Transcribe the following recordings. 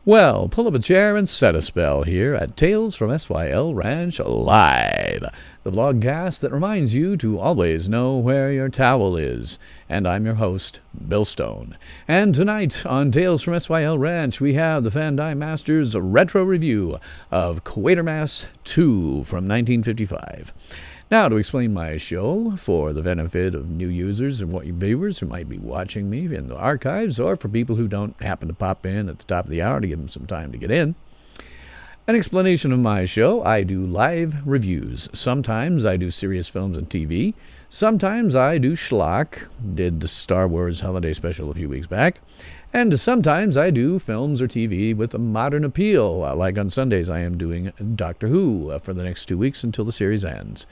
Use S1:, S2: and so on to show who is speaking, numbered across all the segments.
S1: Well, pull up a chair and set a spell here at Tales from SYL Ranch Live, the vlogcast that reminds you to always know where your towel is. And I'm your host, Bill Stone. And tonight on Tales from SYL Ranch, we have the Fandi Masters retro review of Quatermass 2 from 1955. Now, to explain my show, for the benefit of new users and viewers who might be watching me in the archives, or for people who don't happen to pop in at the top of the hour to give them some time to get in, an explanation of my show: I do live reviews. Sometimes I do serious films and TV. Sometimes I do schlock, did the Star Wars Holiday Special a few weeks back. And sometimes I do films or TV with a modern appeal, like on Sundays I am doing Doctor Who for the next 2 weeks until the series ends.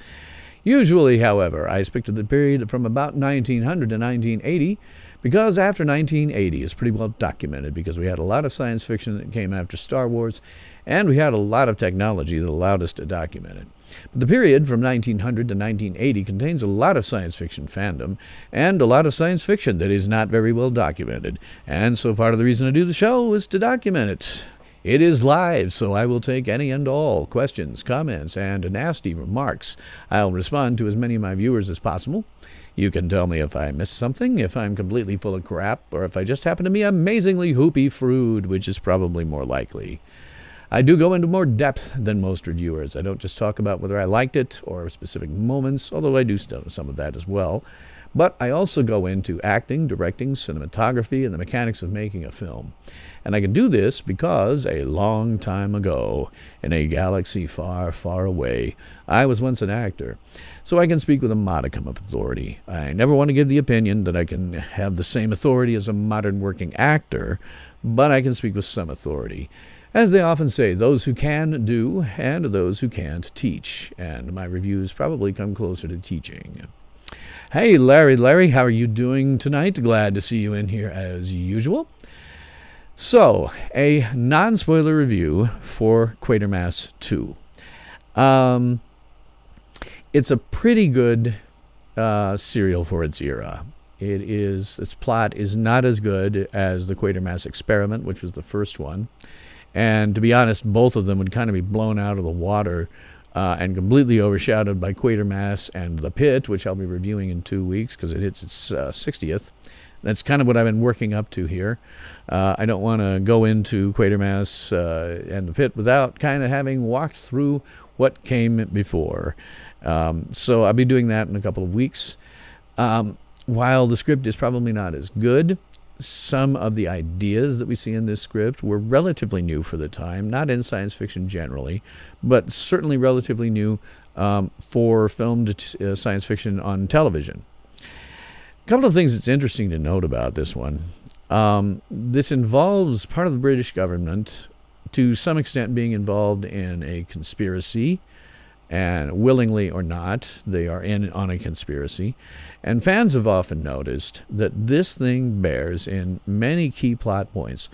S1: Usually, however, I stick to the period from about 1900 to 1980, because after 1980 is pretty well documented, because we had a lot of science fiction that came after Star Wars, and we had a lot of technology that allowed us to document it. But the period from 1900 to 1980 contains a lot of science fiction fandom, and a lot of science fiction that is not very well documented. And so part of the reason I do the show is to document it. It is live, so I will take any and all questions, comments, and nasty remarks. I'll respond to as many of my viewers as possible. You can tell me if I missed something, if I'm completely full of crap, or if I just happen to be amazingly hoopy fruit, which is probably more likely. I do go into more depth than most reviewers. I don't just talk about whether I liked it or specific moments, although I do some of that as well. But I also go into acting, directing, cinematography, and the mechanics of making a film. And I can do this because a long time ago, in a galaxy far, far away, I was once an actor. So I can speak with a modicum of authority. I never want to give the opinion that I can have the same authority as a modern working actor, but I can speak with some authority. As they often say, those who can do, and those who can't teach. And my reviews probably come closer to teaching. Hey, Larry, how are you doing tonight? Glad to see you in here as usual. So, a non-spoiler review for Quatermass 2. It's a pretty good serial for its era. Its plot is not as good as the Quatermass Experiment, which was the first one. And to be honest, both of them would kind of be blown out of the water and completely overshadowed by Quatermass and The Pit, which I'll be reviewing in 2 weeks because it hits its 60th. That's kind of what I've been working up to here. I don't want to go into Quatermass and The Pit without kind of having walked through what came before. So I'll be doing that in a couple of weeks. While the script is probably not as good, some of the ideas that we see in this script were relatively new for the time, not in science fiction generally, but certainly relatively new for filmed science fiction on television. A couple of things that's interesting to note about this one. This involves part of the British government to some extent being involved in a conspiracy, and willingly or not, they are in on a conspiracy. And fans have often noticed that this thing bears, in many key plot points,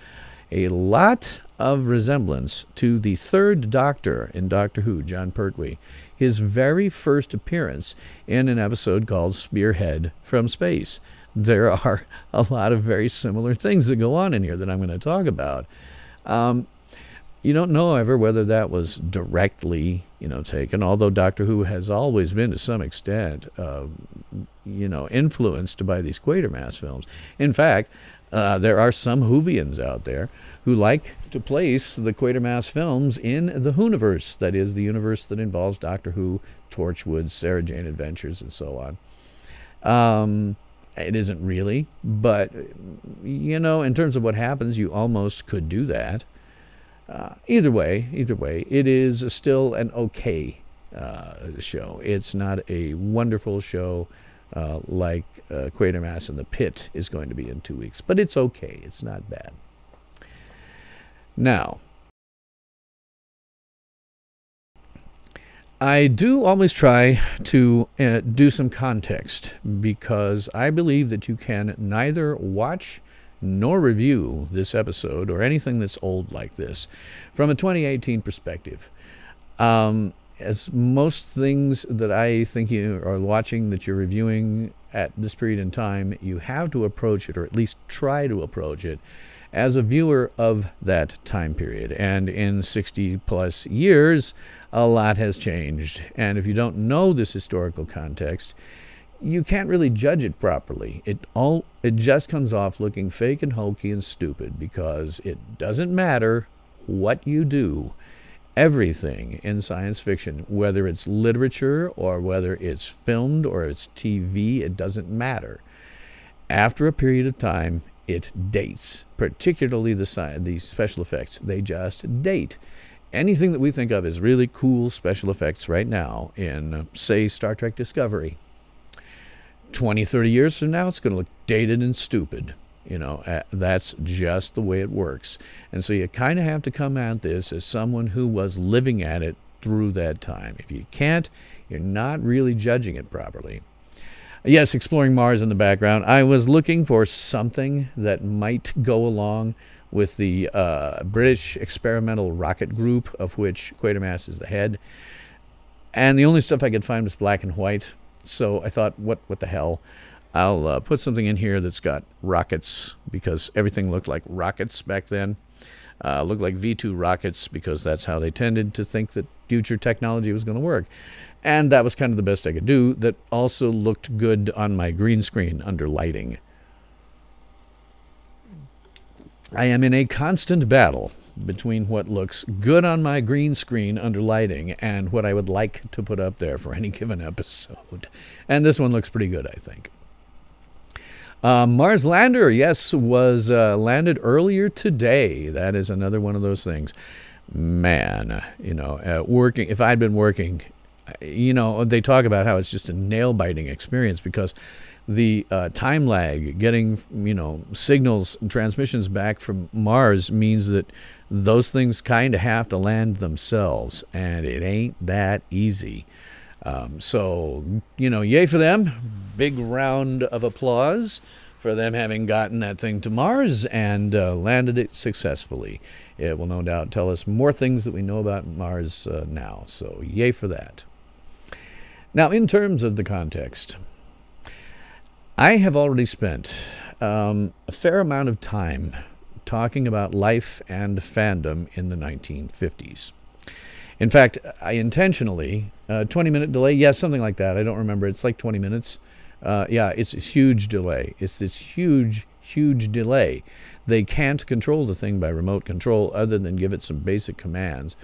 S1: a lot of resemblance to the third Doctor in Doctor Who, John Pertwee, his very first appearance in an episode called Spearhead from Space. There are a lot of very similar things that go on in here that I'm going to talk about. You don't know ever whether that was directly, taken, although Doctor Who has always been to some extent, influenced by these Quatermass films. In fact, there are some Whovians out there who like to place the Quatermass films in the Whoniverse, that is, the universe that involves Doctor Who, Torchwood, Sarah Jane Adventures, and so on. It isn't really, but, in terms of what happens, you almost could do that. Either way, it is still an okay show. It's not a wonderful show like Quatermass and The Pit is going to be in 2 weeks, but it's okay. It's not bad. Now, I do always try to do some context, because I believe that you can neither watch nor review this episode or anything that's old like this from a 2018 perspective. As most things that I think you are watching, that you're reviewing at this period in time, you have to approach it, or at least try to approach it, as a viewer of that time period. And in 60 plus years, a lot has changed. And if you don't know this historical context, you can't really judge it properly. It just comes off looking fake and hokey and stupid, because it doesn't matter what you do. Everything in science fiction, whether it's literature or whether it's filmed or it's TV, it doesn't matter. After a period of time, it dates, particularly the special effects. They just date. Anything that we think of as really cool special effects right now in, say, Star Trek Discovery, 20, 30 years from now, it's going to look dated and stupid. You know, that's just the way it works. And so you kind of have to come at this as someone who was living at it through that time. If you can't, you're not really judging it properly. Yes, exploring Mars in the background. I was looking for something that might go along with the British experimental rocket group, of which Quatermass is the head. And the only stuff I could find was black and white. So I thought, what the hell? I'll put something in here that's got rockets, because everything looked like rockets back then. Looked like V2 rockets, because that's how they tended to think that future technology was going to work. And that was kind of the best I could do. That also looked good on my green screen under lighting. I am in a constant battle between what looks good on my green screen under lighting and what I would like to put up there for any given episode. And this one looks pretty good, I think. Mars lander, yes, was landed earlier today. That is another one of those things. Man, you know, working, if I'd been working, you know, they talk about how it's just a nail-biting experience, because the time lag getting, you know, signals and transmissions back from Mars means that those things kind of have to land themselves, and it ain't that easy. So, you know, yay for them. Big round of applause for them having gotten that thing to Mars and landed it successfully. It will no doubt tell us more things that we know about Mars now. So, yay for that. Now, in terms of the context, I have already spent a fair amount of time talking about life and fandom in the 1950s. In fact, I intentionally, 20-minute delay, yeah, something like that. I don't remember. It's like 20 minutes. Yeah, it's a huge delay. It's this huge, huge delay. They can't control the thing by remote control other than give it some basic commands.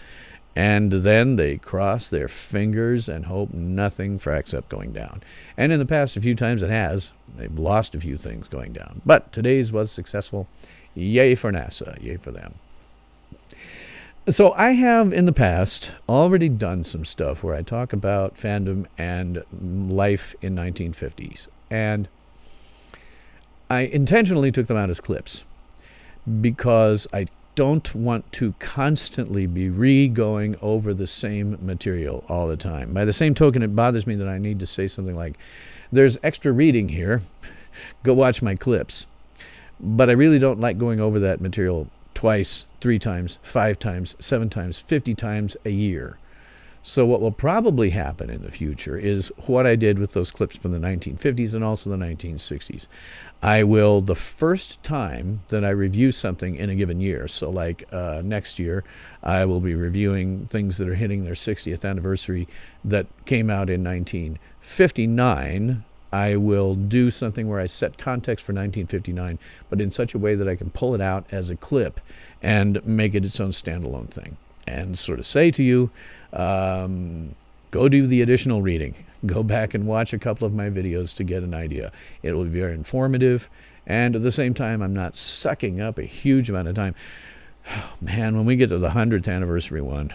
S1: And then they cross their fingers and hope nothing fracks up going down. And in the past, a few times it has. They've lost a few things going down. But today's was successful. Yay for NASA. Yay for them. So I have in the past already done some stuff where I talk about fandom and life in 1950s. And I intentionally took them out as clips because I don't want to constantly be going over the same material all the time. By the same token, it bothers me that I need to say something like, there's extra reading here, go watch my clips. But I really don't like going over that material twice, 3 times, 5 times, 7 times, 50 times a year. So what will probably happen in the future is what I did with those clips from the 1950s and also the 1960s. I will, the first time that I review something in a given year, so like next year, I will be reviewing things that are hitting their 60th anniversary that came out in 1959. I will do something where I set context for 1959, but in such a way that I can pull it out as a clip and make it its own standalone thing. And sort of say to you, go do the additional reading. Go back and watch a couple of my videos to get an idea. It will be very informative, and at the same time, I'm not sucking up a huge amount of time. Oh, man, when we get to the 100th anniversary one,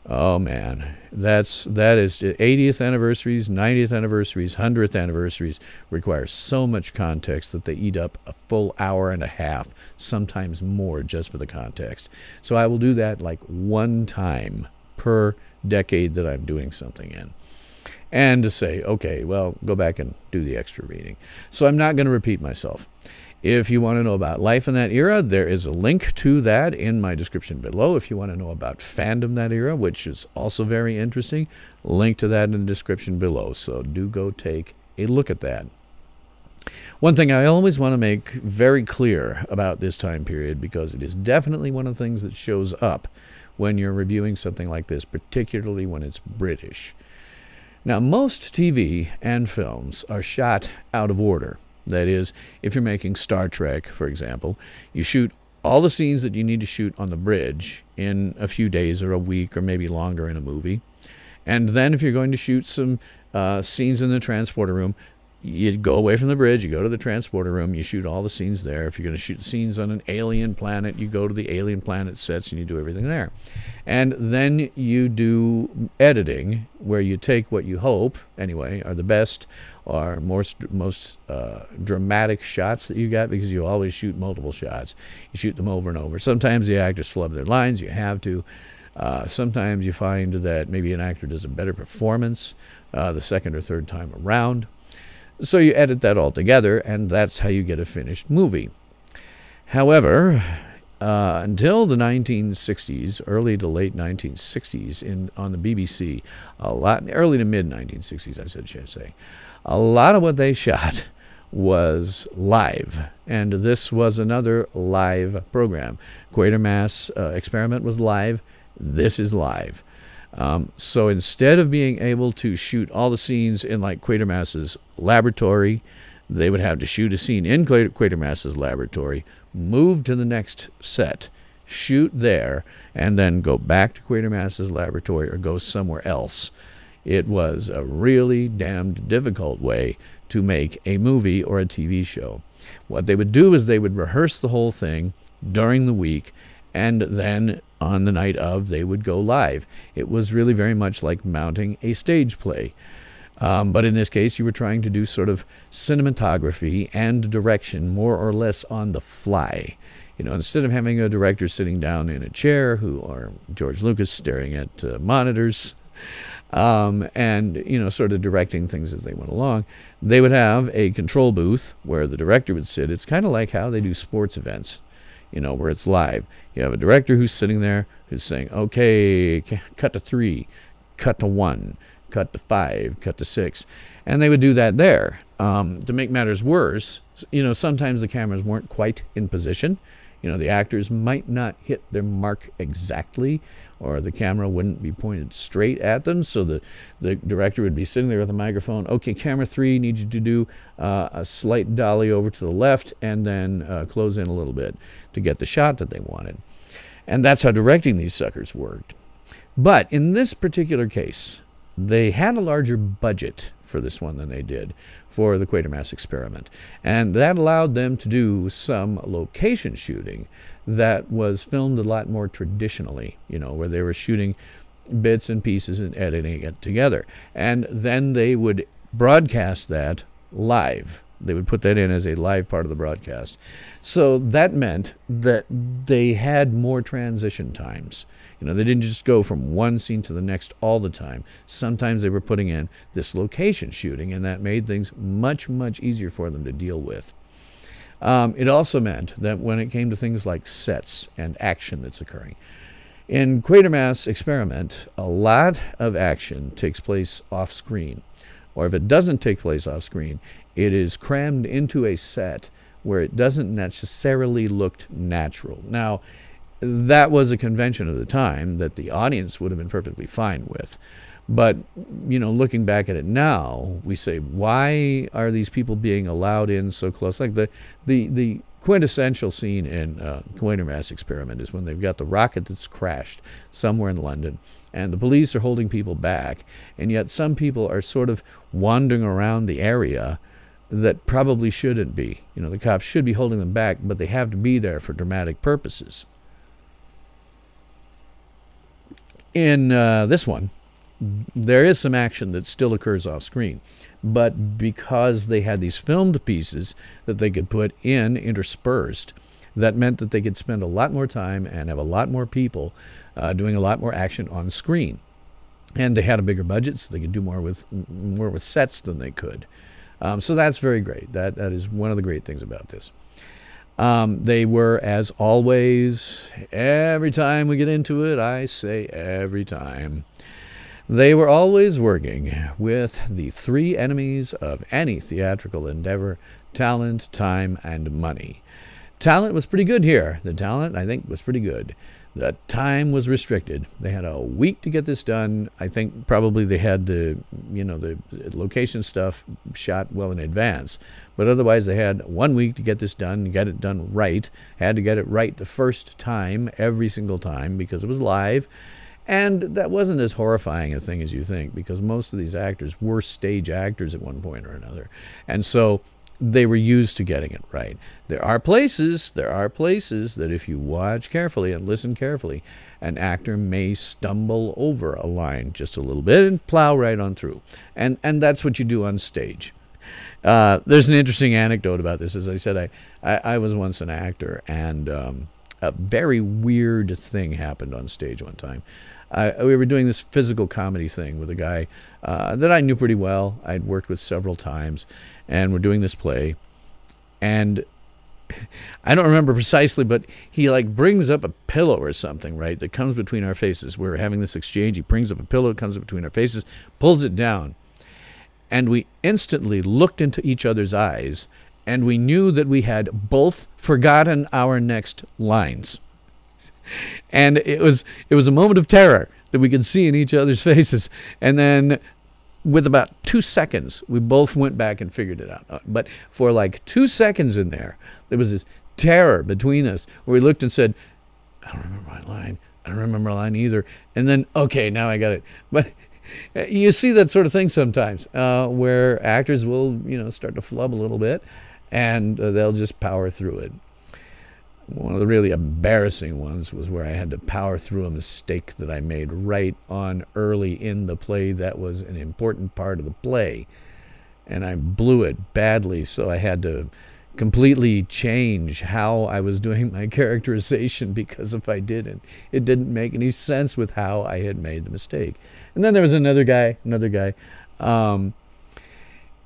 S1: oh man, that is 80th anniversaries, 90th anniversaries, 100th anniversaries require so much context that they eat up a full hour and a half, sometimes more, just for the context. So I will do that like one time per decade that I'm doing something in. And to say, okay, well, go back and do the extra reading. So I'm not going to repeat myself. If you want to know about life in that era, there is a link to that in my description below. If you want to know about fandom that era, which is also very interesting, link to that in the description below. So do go take a look at that. One thing I always want to make very clear about this time period, because it is definitely one of the things that shows up when you're reviewing something like this, particularly when it's British. Now, most TV and films are shot out of order. That is, if you're making Star Trek, for example, you shoot all the scenes that you need to shoot on the bridge in a few days or a week or maybe longer in a movie. And then if you're going to shoot some scenes in the transporter room, you go away from the bridge, you go to the transporter room, you shoot all the scenes there. If you're going to shoot scenes on an alien planet, you go to the alien planet sets and you do everything there. And then you do editing, where you take what you hope, anyway, are the best or most dramatic shots that you got, because you always shoot multiple shots. You shoot them over and over. Sometimes the actors flub their lines, you have to. Sometimes you find that maybe an actor does a better performance the second or third time around. So you edit that all together, and that's how you get a finished movie. However, until the 1960s, early to late 1960s, on the BBC, early to mid 1960s, I should say, a lot of what they shot was live, and this was another live program. Quatermass Experiment was live. This is live. So instead of being able to shoot all the scenes in like Quatermass's laboratory, they would have to shoot a scene in Quatermass's laboratory, move to the next set, shoot there, and then go back to Quatermass's laboratory or go somewhere else. It was a really damned difficult way to make a movie or a TV show. What they would do is they would rehearse the whole thing during the week, and then on the night of, they would go live. It was really very much like mounting a stage play. But in this case, you were trying to do sort of cinematography and direction more or less on the fly. You know, instead of having a director sitting down in a chair, or George Lucas staring at monitors, and, you know, sort of directing things as they went along, they would have a control booth where the director would sit. It's kind of like how they do sports events, you know, where it's live. You have a director who's sitting there who's saying, okay, cut to 3, cut to 1, cut to 5, cut to 6. And they would do that there. To make matters worse, you know, sometimes the cameras weren't quite in position. You know, the actors might not hit their mark exactly, or the camera wouldn't be pointed straight at them. So the director would be sitting there with a microphone. Okay, camera 3 needs you to do a slight dolly over to the left and then close in a little bit to get the shot that they wanted. And that's how directing these suckers worked. But in this particular case, they had a larger budget for this one than they did for the Quatermass Experiment. And that allowed them to do some location shooting that was filmed a lot more traditionally, you know, where they were shooting bits and pieces and editing it together. And then they would broadcast that live. They would put that in as a live part of the broadcast. So that meant that they had more transition times. You know, they didn't just go from one scene to the next all the time. Sometimes they were putting in this location shooting, and that made things much, much easier for them to deal with. It also meant that when it came to things like sets and action that's occurring, in Quatermass Experiment, a lot of action takes place off screen. Or if it doesn't take place off screen, it is crammed into a set where it doesn't necessarily look natural. Now, that was a convention of the time that the audience would have been perfectly fine with. But, you know, looking back at it now, we say, why are these people being allowed in so close? Like the quintessential scene in Quatermass Experiment is when they've got the rocket that's crashed somewhere in London, and the police are holding people back, and yet some people are sort of wandering around the area that probably shouldn't be. You know, the cops should be holding them back, but they have to be there for dramatic purposes. In this one, there is some action that still occurs off screen, but because they had these filmed pieces that they could put in interspersed, that meant that they could spend a lot more time and have a lot more people doing a lot more action on screen. And they had a bigger budget, so they could do more with sets than they could. So that's very great. That is one of the great things about this. They were, as always, every time we get into it, I say every time, they were always working with the three enemies of any theatrical endeavor. talent, time, and money. Talent was pretty good here. The talent, I think, was pretty good. The time was restricted. They had a week to get this done. I think probably they had the location stuff shot well in advance. But otherwise, they had 1 week to get this done, get it done right. Had to get it right the first time, every single time, because it was live. And that wasn't as horrifying a thing as you think, because most of these actors were stage actors at one point or another. And so they were used to getting it right. There are places that if you watch carefully and listen carefully, an actor may stumble over a line just a little bit and plow right on through. And that's what you do on stage. There's an interesting anecdote about this. As I said, I was once an actor, and a very weird thing happened on stage one time. We were doing this physical comedy thing with a guy that I knew pretty well. I'd worked with several times, and we're doing this play. And I don't remember precisely, but he brings up a pillow or something, right, that comes between our faces. We're having this exchange. He brings up a pillow, it comes between our faces, pulls it down. And we instantly looked into each other's eyes, and we knew that we had both forgotten our next lines. And it was a moment of terror that we could see in each other's faces. And then with about 2 seconds, we both went back and figured it out. But for 2 seconds in there was this terror between us where we looked and said, I don't remember my line. I don't remember my line either. And then, okay, now I got it. But you see that sort of thing sometimes where actors will, start to flub a little bit, and they'll just power through it. One of the really embarrassing ones was where I had to power through a mistake that I made right on early in the play that was an important part of the play. And I blew it badly, so I had to completely change how I was doing my characterization, because if I didn't, it didn't make any sense with how I had made the mistake. And then there was another guy.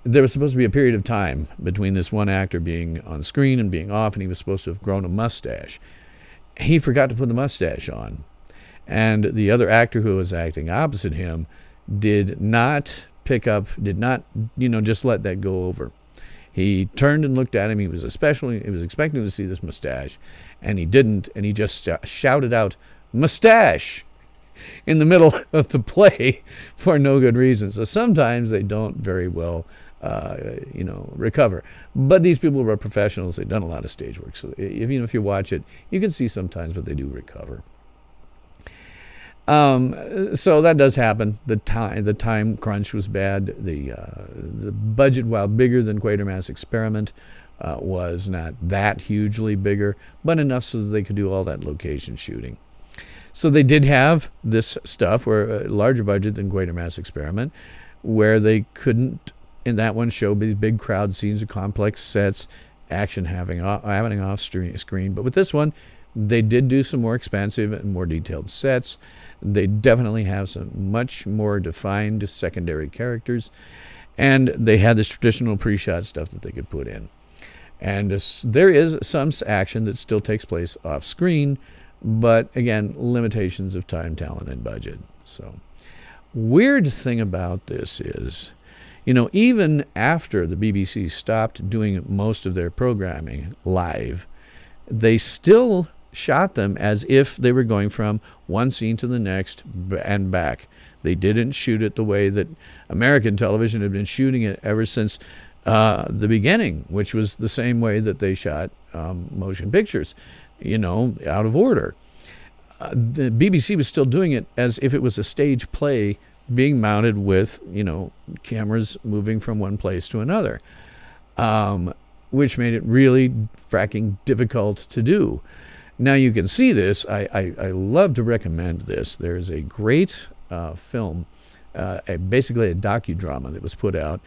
S1: There was supposed to be a period of time between this one actor being on screen and being off, and he was supposed to have grown a mustache. He forgot to put the mustache on. And the other actor who was acting opposite him did not just let that go over. He turned and looked at him. He was expecting to see this mustache, and he didn't, and he just shouted out, "Mustache!" in the middle of the play for no good reason. So sometimes they don't very well recover. But these people were professionals. They've done a lot of stage work. So even if you watch it, you can see sometimes, but they do recover. So that does happen. The time crunch was bad. The budget, while bigger than Quatermass Experiment, was not that hugely bigger, but enough so that they could do all that location shooting. So they did have this stuff, where a larger budget than Quatermass Experiment, where they couldn't, in that one, show these big crowd scenes of complex sets, action happening off screen. But with this one, they did do some more expansive and more detailed sets. They definitely have some much more defined secondary characters, and they had this traditional pre-shot stuff that they could put in. And there is some action that still takes place off screen, but again, limitations of time, talent, and budget. So, weird thing about this is, even after the BBC stopped doing most of their programming live, they still shot them as if they were going from one scene to the next and back. They didn't shoot it the way that American television had been shooting it ever since the beginning, which was the same way that they shot motion pictures, out of order. The BBC was still doing it as if it was a stage play being mounted with, cameras moving from one place to another, which made it really fracking difficult to do. Now you can see this. I love to recommend this. There's a great film, basically a docudrama that was put out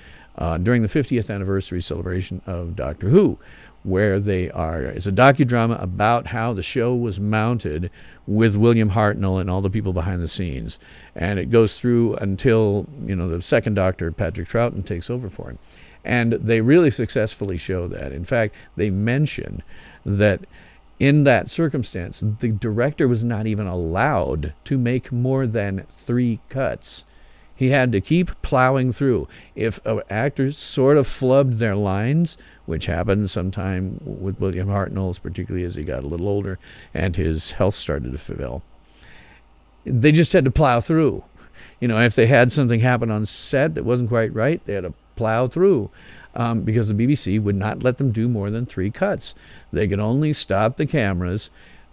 S1: during the 50th anniversary celebration of Doctor Who, where it's a docudrama about how the show was mounted with William Hartnell and all the people behind the scenes. And it goes through until, the second Doctor, Patrick Troughton, takes over for him. And they really successfully show that. In fact, they mention that in that circumstance, the director was not even allowed to make more than 3 cuts. He had to keep plowing through. If actors sort of flubbed their lines, which happened sometime with William Hartnell's, particularly as he got a little older and his health started to fail. They just had to plow through. If they had something happen on set that wasn't quite right, they had to plow through because the BBC would not let them do more than 3 cuts. They could only stop the cameras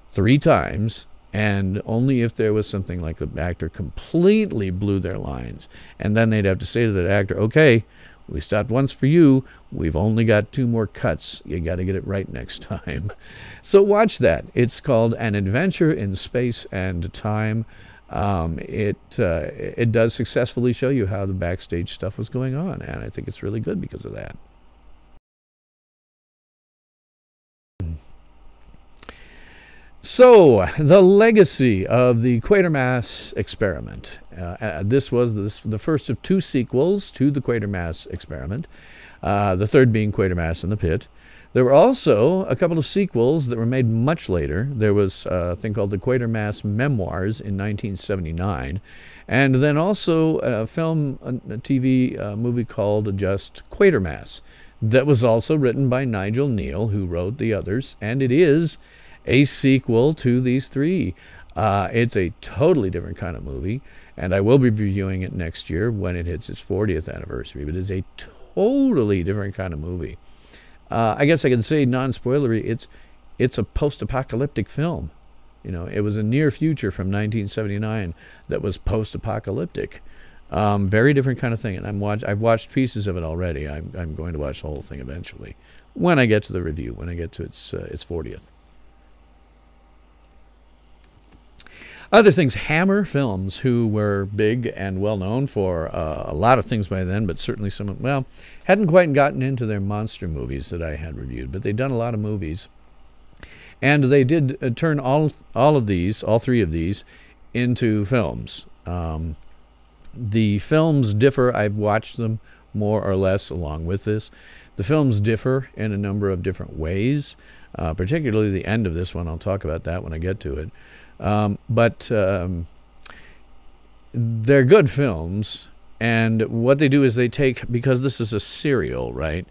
S1: 3 times, and only if there was something like the actor completely blew their lines. And then they'd have to say to the actor, okay, we stopped once for you. We've only got 2 more cuts. You got to get it right next time. So watch that. It's called An Adventure in Space and Time. It does successfully show you how the backstage stuff was going on, and I think it's really good because of that. So, the legacy of the Quatermass experiment. This was the first of 2 sequels to the Quatermass experiment, the third being Quatermass in the Pit. There were also a couple of sequels that were made much later. There was a thing called the Quatermass Memoirs in 1979, and then also a TV movie called just Quatermass that was also written by Nigel Neal, who wrote the others, and it is a sequel to these 3. It's a totally different kind of movie, and I will be reviewing it next year when it hits its 40th anniversary, but it's a totally different kind of movie. I guess I can say non-spoilery, it's a post-apocalyptic film. It was a near future from 1979 that was post-apocalyptic. Very different kind of thing, and I've watched pieces of it already. I'm going to watch the whole thing eventually when I get to the review, when I get to its 40th. Other things, Hammer Films, who were big and well known for a lot of things by then, but certainly hadn't quite gotten into their monster movies that I had reviewed, but they'd done a lot of movies. And they did turn all 3 of these, into films. The films differ. I've watched them more or less along with this. The films differ in a number of different ways, particularly the end of this one. I'll talk about that when I get to it. But they're good films, and what they do is they take, because this is a serial, right?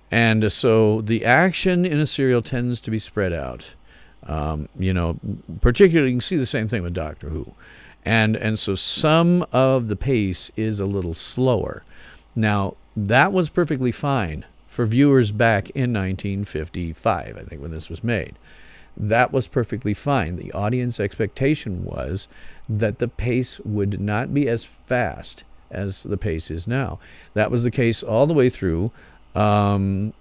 S1: And so the action in a serial tends to be spread out. Particularly, you can see the same thing with Doctor Who. And so some of the pace is a little slower. Now, that was perfectly fine for viewers back in 1955, I think, when this was made. That was perfectly fine. The audience expectation was that the pace would not be as fast as the pace is now. That was the case all the way through. I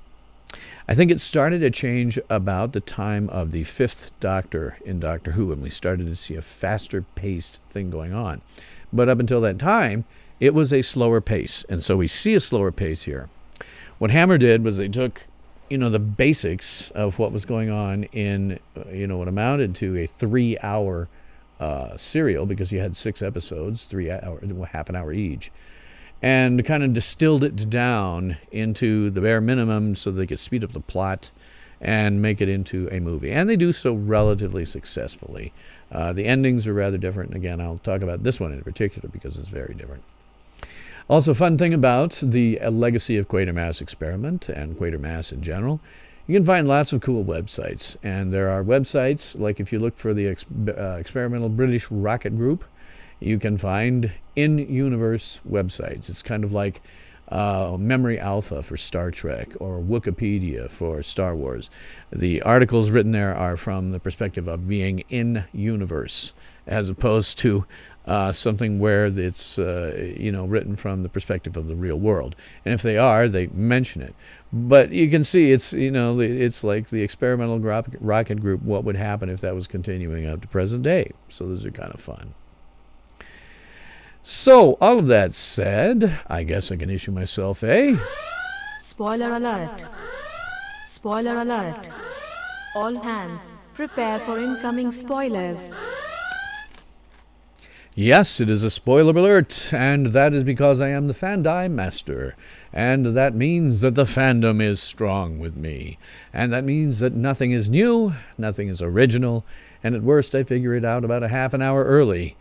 S1: think it started to change about the time of the 5th Doctor in Doctor Who, when we started to see a faster-paced thing going on. But up until that time, it was a slower pace, and so we see a slower pace here. What Hammer did was they took the basics of what was going on in, what amounted to a 3-hour serial, because you had 6 episodes, 3 hours, half an hour each, and kind of distilled it down into the bare minimum so they could speed up the plot and make it into a movie. And they do so relatively successfully. The endings are rather different. Again, I'll talk about this one in particular because it's very different. Also, fun thing about the legacy of Quatermass experiment and Quatermass in general, you can find lots of cool websites. And there are websites, like if you look for the Experimental British Rocket Group, you can find in-universe websites. It's kind of like Memory Alpha for Star Trek or Wikipedia for Star Wars. The articles written there are from the perspective of being in-universe, as opposed to something where it's written from the perspective of the real world. And if they are, they mention it. But you can see it's it's like the Experimental Rocket Group, what would happen if that was continuing up to present day. So those are kind of fun. So all of that said, I guess I can issue myself a
S2: spoiler alert. Spoiler alert. All hands, prepare for incoming spoilers.
S1: Yes, it is a spoiler alert, and that is because I am the Fandi master, and that means that the fandom is strong with me, and that means that nothing is new, nothing is original, and at worst I figure it out about a half an hour early.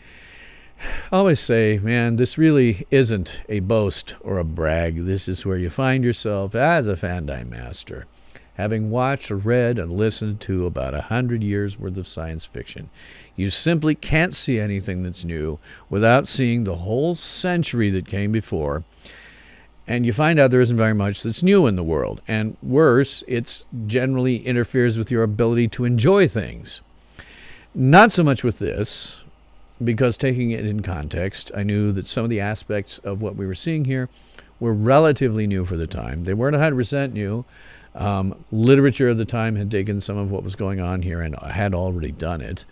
S1: I always say, man, this really isn't a boast or a brag. This is where you find yourself as a Fandi master, having watched, read, and listened to about 100 years worth of science fiction. You simply can't see anything that's new without seeing the whole century that came before, and you find out there isn't very much that's new in the world. And worse, it generally interferes with your ability to enjoy things. Not so much with this, because taking it in context, I knew that some of the aspects of what we were seeing here were relatively new for the time. They weren't 100% new. Literature of the time had taken some of what was going on here and had already done it.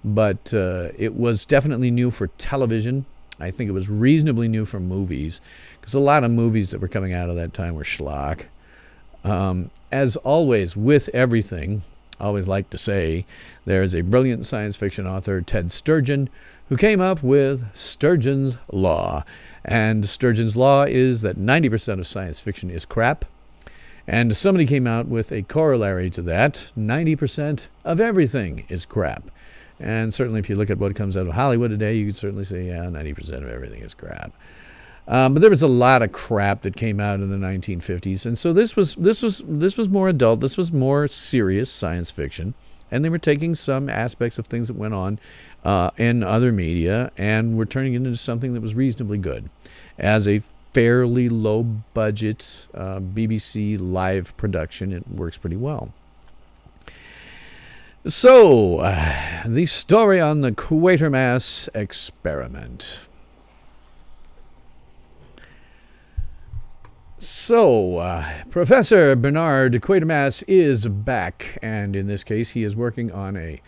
S1: But it was definitely new for television. I think it was reasonably new for movies, because a lot of movies that were coming out of that time were schlock. As always, with everything, I always like to say, there is a brilliant science fiction author, Ted Sturgeon, who came up with Sturgeon's Law. And Sturgeon's Law is that 90% of science fiction is crap. And somebody came out with a corollary to that. 90% of everything is crap. And certainly if you look at what comes out of Hollywood today, you could certainly say, yeah, 90% of everything is crap. But there was a lot of crap that came out in the 1950s. And so this was more adult. This was more serious science fiction. And they were taking some aspects of things that went on in other media and were turning it into something that was reasonably good as a fairly low-budget BBC live production. It works pretty well. So, the story on the Quatermass experiment. So, Professor Bernard Quatermass is back, and in this case he is working on a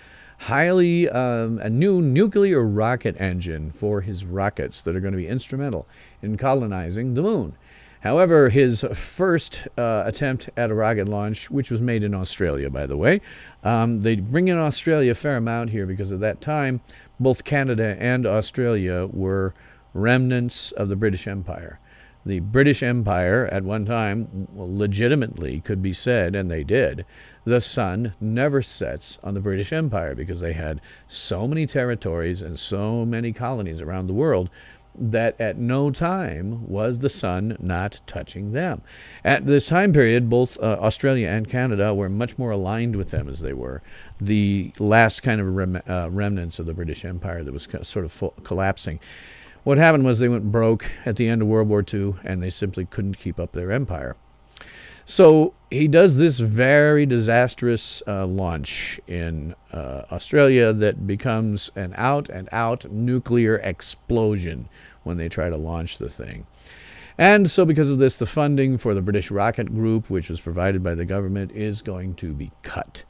S1: new nuclear rocket engine for his rockets that are going to be instrumental in colonizing the moon. However, his first attempt at a rocket launch, which was made in Australia, by the way, they bring in Australia a fair amount here because at that time, both Canada and Australia were remnants of the British Empire. The British Empire, at one time, legitimately could be said, and they did, the sun never sets on the British Empire because they had so many territories and so many colonies around the world that at no time was the sun not touching them. At this time period, both Australia and Canada were much more aligned with them as they were the last kind of remnants of the British Empire that was sort of collapsing. What happened was they went broke at the end of World War II, and they simply couldn't keep up their empire. So he does this very disastrous launch in Australia that becomes an out-and-out nuclear explosion when they try to launch the thing. And so because of this, the funding for the British Rocket Group, which was provided by the government, is going to be cut.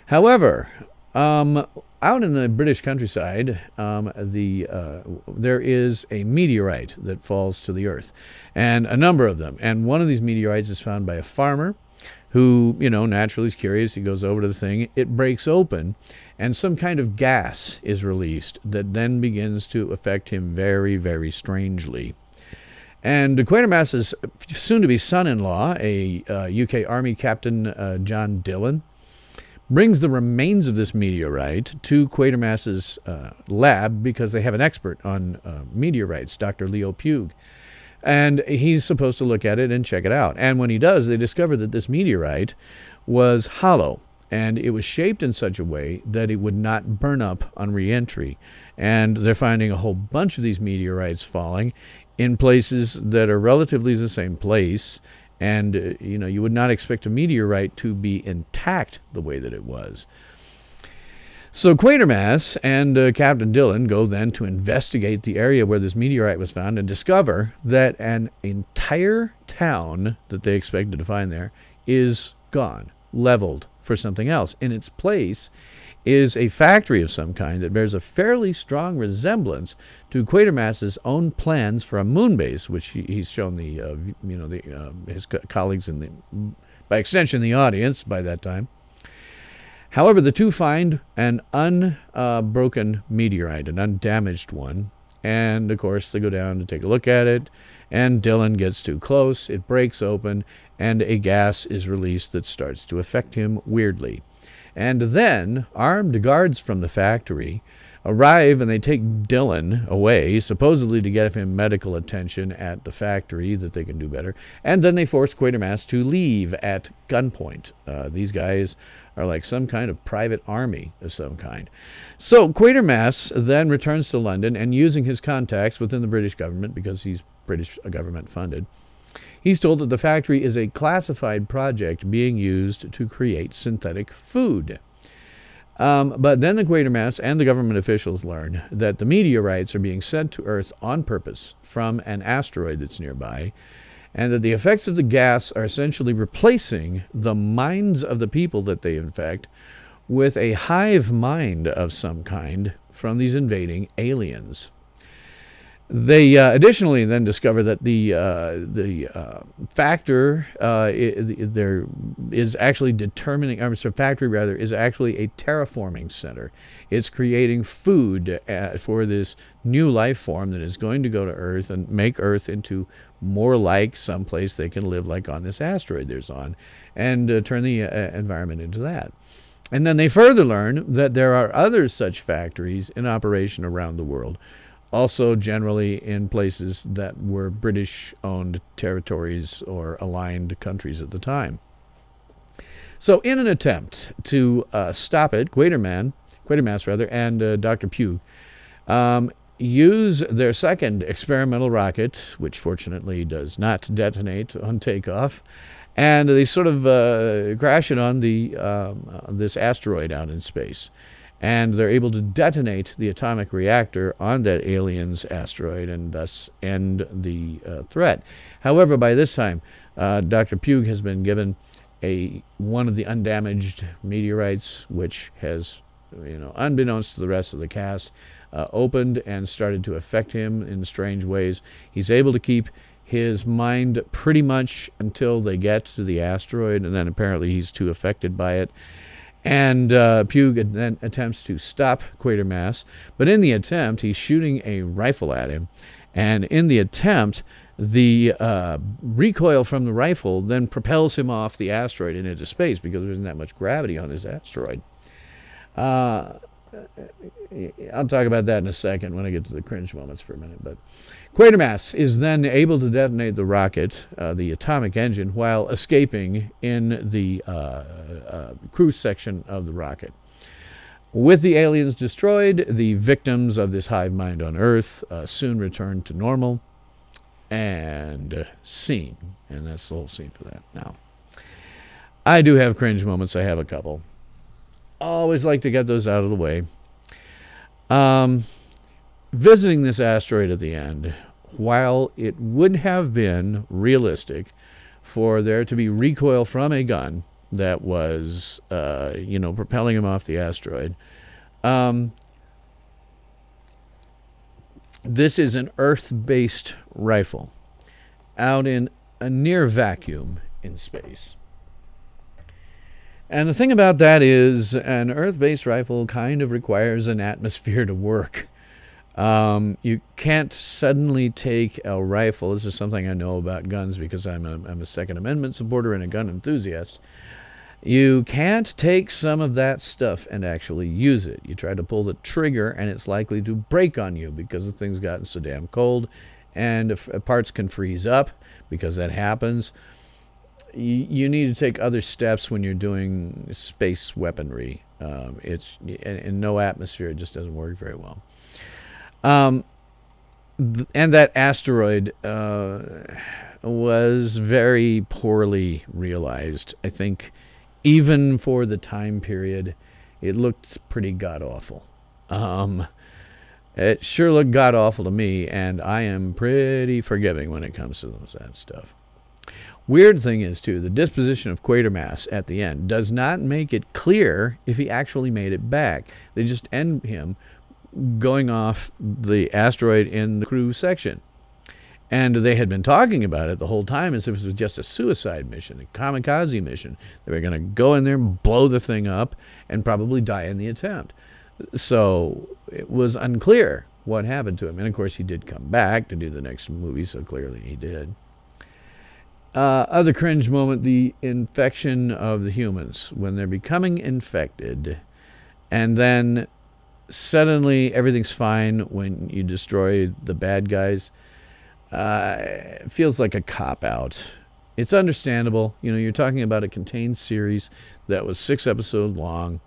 S1: However, out in the British countryside, there is a meteorite that falls to the earth, and a number of them. And one of these meteorites is found by a farmer who, naturally is curious. He goes over to the thing. It breaks open, and some kind of gas is released that then begins to affect him very, very strangely. And Quatermass's soon-to-be son-in-law, a UK Army Captain John Dillon, brings the remains of this meteorite to Quatermass's lab because they have an expert on meteorites, Dr. Leo Pugh. And he's supposed to look at it and check it out. And when he does, they discover that this meteorite was hollow, and it was shaped in such a way that it would not burn up on re-entry. And they're finding a whole bunch of these meteorites falling in places that are relatively the same place. And, you would not expect a meteorite to be intact the way that it was. So Quatermass and Captain Dillon go then to investigate the area where this meteorite was found and discover that an entire town that they expected to find there is gone, leveled for something else. In its place is a factory of some kind that bears a fairly strong resemblance to Quatermass's own plans for a moon base, which he's shown his colleagues by extension the audience by that time. However, the two find an unbroken meteorite, an undamaged one, and of course they go down to take a look at it, and Dillon gets too close, it breaks open, and a gas is released that starts to affect him weirdly. And then armed guards from the factory arrive and they take Dylan away, supposedly to get him medical attention at the factory that they can do better. And then they force Quatermass to leave at gunpoint. These guys are like some kind of private army of some kind. So Quatermass then returns to London, and using his contacts within the British government, because he's British government funded, he's told that the factory is a classified project being used to create synthetic food. But then the Quatermass and the government officials learn that the meteorites are being sent to Earth on purpose from an asteroid that's nearby, and that the effects of the gas are essentially replacing the minds of the people that they infect with a hive mind of some kind from these invading aliens. They additionally then discover that the factor there is actually determining, factory rather, is actually a terraforming center. It's creating food for this new life form that is going to go to Earth and make Earth into more like someplace they can live, like on this asteroid there's on, and turn the environment into that. And then they further learn that there are other such factories in operation around the world, also generally in places that were British-owned territories or aligned countries at the time. So in an attempt to stop it, Quatermass and Dr. Pugh use their second experimental rocket, which fortunately does not detonate on takeoff, and they sort of crash it on this asteroid out in space. And they're able to detonate the atomic reactor on that alien's asteroid and thus end the threat. However, by this time, Dr. Pugh has been given one of the undamaged meteorites, which has, unbeknownst to the rest of the cast, opened and started to affect him in strange ways. He's able to keep his mind pretty much until they get to the asteroid, and then apparently he's too affected by it. And Pugh then attempts to stop Quatermass, but in the attempt, he's shooting a rifle at him. And in the attempt, the recoil from the rifle then propels him off the asteroid and into space, because there isn't that much gravity on this asteroid. I'll talk about that in a second when I get to the cringe moments for a minute. But Quatermass is then able to detonate the rocket, the atomic engine, while escaping in the cruise section of the rocket. With the aliens destroyed, the victims of this hive mind on Earth soon return to normal. And scene. And that's the whole scene for that. Now, I do have cringe moments. I have a couple. Always like to get those out of the way. Visiting this asteroid at the end, while it would have been realistic for there to be recoil from a gun that was, propelling him off the asteroid, this is an Earth-based rifle out in a near vacuum in space. And the thing about that is an Earth-based rifle kind of requires an atmosphere to work. You can't suddenly take a rifle. This is something I know about guns because I'm a Second Amendment supporter and a gun enthusiast. You can't take some of that stuff and actually use it. You try to pull the trigger and it's likely to break on you because the thing's gotten so damn cold, and if parts can freeze up because that happens. You need to take other steps when you're doing space weaponry. It's in no atmosphere, it just doesn't work very well. And that asteroid was very poorly realized. I think even for the time period, it looked pretty god-awful. It sure looked god-awful to me, and I am pretty forgiving when it comes to that stuff. Weird thing is, too, the disposition of Quatermass at the end does not make it clear if he actually made it back. They just end him going off the asteroid in the crew section. And they had been talking about it the whole time as if it was just a suicide mission, a kamikaze mission. They were going to go in there, blow the thing up, and probably die in the attempt. So it was unclear what happened to him. And, of course, he did come back to do the next movie, so clearly he did. Other cringe moment, the infection of the humans. When they're becoming infected, and then suddenly everything's fine when you destroy the bad guys. It feels like a cop-out. It's understandable. You're talking about a contained series that was 6 episodes long,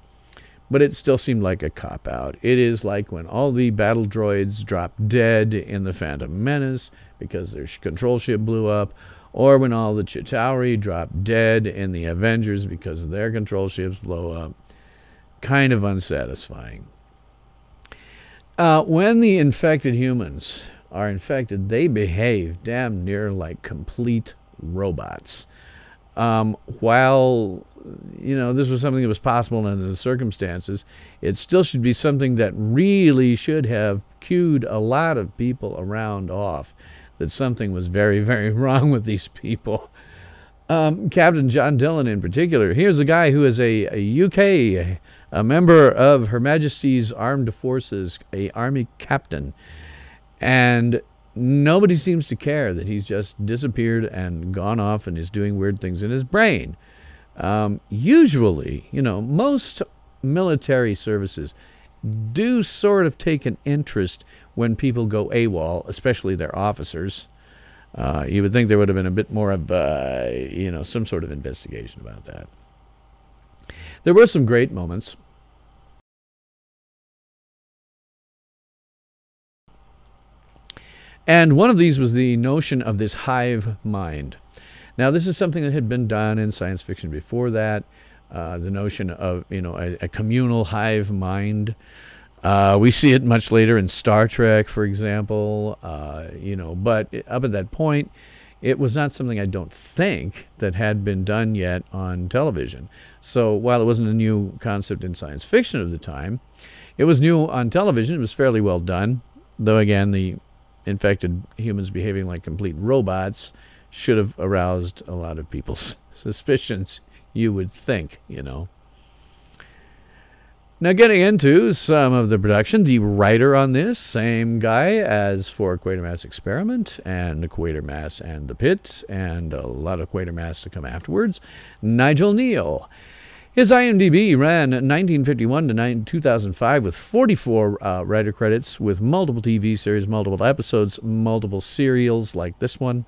S1: but it still seemed like a cop-out. It is like when all the battle droids dropped dead in the Phantom Menace because their control ship blew up, or when all the Chitauri dropped dead in the Avengers because their control ships blow up. Kind of unsatisfying. When the infected humans are infected, they behave damn near like complete robots. While, this was something that was possible under the circumstances, it still should be something that really should have cued a lot of people around off that something was very, very wrong with these people. Captain John Dillon in particular. Here's a guy who is a UK, a member of Her Majesty's Armed Forces, a army captain. And nobody seems to care that he's just disappeared and gone off and is doing weird things in his brain. Usually, most military services do sort of take an interest when people go AWOL, especially their officers. You would think there would have been a bit more of, some sort of investigation about that. There were some great moments. And one of these was the notion of this hive mind. Now, this is something that had been done in science fiction before that. The notion of, a communal hive mind. We see it much later in Star Trek, for example. But up at that point, it was not something I don't think that had been done yet on television. So while it wasn't a new concept in science fiction of the time, it was new on television. It was fairly well done. Though, again, the infected humans behaving like complete robots should have aroused a lot of people's suspicions, you would think, Now, getting into some of the production, the writer on this, same guy as for Quatermass Experiment and Quatermass and the Pit, and a lot of Quatermass to come afterwards, Nigel Neal. His IMDb ran 1951 to 2005 with 44 writer credits, with multiple TV series, multiple episodes, multiple serials like this one.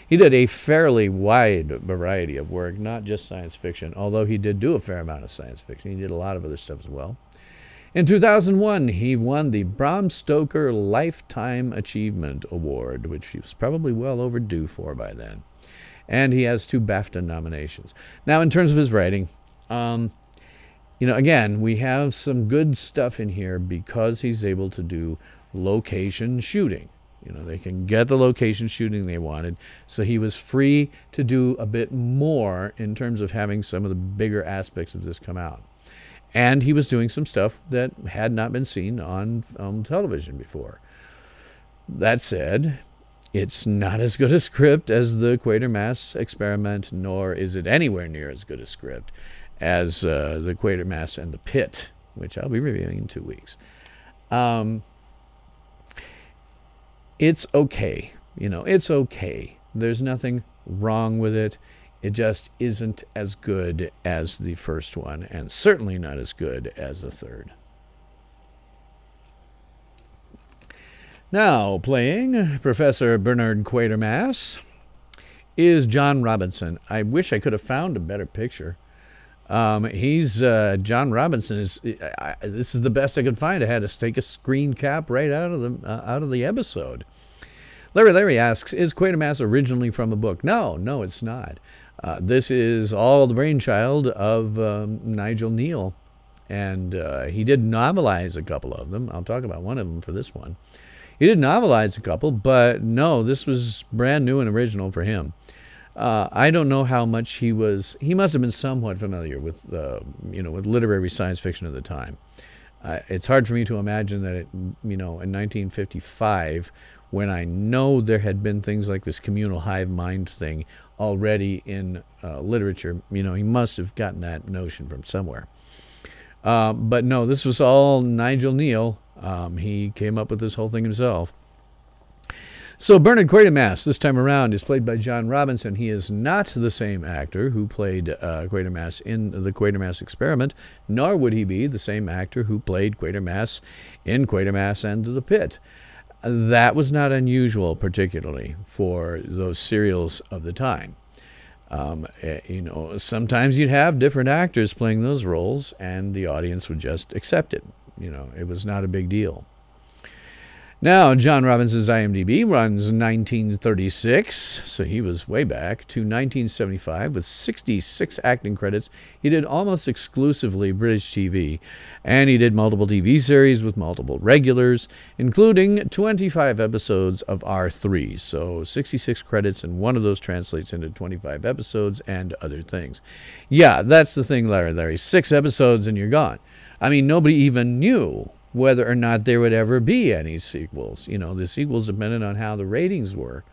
S1: He did a fairly wide variety of work, not just science fiction, although he did do a fair amount of science fiction. He did a lot of other stuff as well. In 2001, he won the Bram Stoker Lifetime Achievement Award, which he was probably well overdue for by then. And he has 2 BAFTA nominations. Now, in terms of his writing, again, we have some good stuff in here because he's able to do location shooting. They can get the location shooting they wanted, so he was free to do a bit more in terms of having some of the bigger aspects of this come out. And he was doing some stuff that had not been seen on television before. That said, it's not as good a script as the Quatermass Experiment, nor is it anywhere near as good a script as the Quatermass and the Pit, which I'll be reviewing in 2 weeks. It's okay. It's okay. There's nothing wrong with it. It just isn't as good as the first one, and certainly not as good as the third. Now, playing Professor Bernard Quatermass is John Robinson. I wish I could have found a better picture. John Robinson is. This is the best I could find. I had to take a screen cap right out of the episode. Larry asks, is Quatermass originally from a book? No, it's not. This is all the brainchild of Nigel Neal, and he did novelize a couple of them. I'll talk about one of them for this one. He did novelize a couple, but no, this was brand new and original for him. I don't know how much he must have been somewhat familiar with, with literary science fiction at the time. It's hard for me to imagine that, in 1955, when I know there had been things like this communal hive mind thing already in literature, he must have gotten that notion from somewhere. But no, this was all Nigel Neal. He came up with this whole thing himself. So Bernard Quatermass, this time around, is played by John Robinson. He is not the same actor who played Quatermass in the Quatermass Experiment, nor would he be the same actor who played Quatermass in Quatermass and the Pit. That was not unusual, particularly for those serials of the time. Sometimes you'd have different actors playing those roles, and the audience would just accept it. It was not a big deal. Now, John Robinson's IMDb runs 1936, so he was way back, to 1975 with 66 acting credits. He did almost exclusively British TV, and he did multiple TV series with multiple regulars, including 25 episodes of R3. So 66 credits, and one of those translates into 25 episodes and other things. Yeah, that's the thing, Larry. 6 episodes and you're gone. I mean, nobody even knew whether or not there would ever be any sequels. The sequels depended on how the ratings were.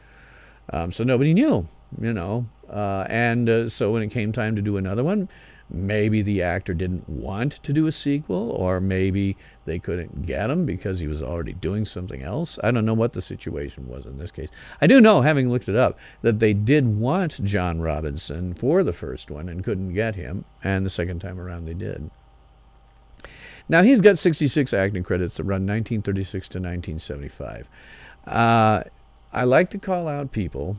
S1: So nobody knew, so when it came time to do another one, maybe the actor didn't want to do a sequel, or maybe they couldn't get him because he was already doing something else. I don't know what the situation was in this case. I do know, having looked it up, that they did want John Robinson for the first one and couldn't get him, and the second time around they did. Now, he's got 66 acting credits that run 1936 to 1975. I like to call out people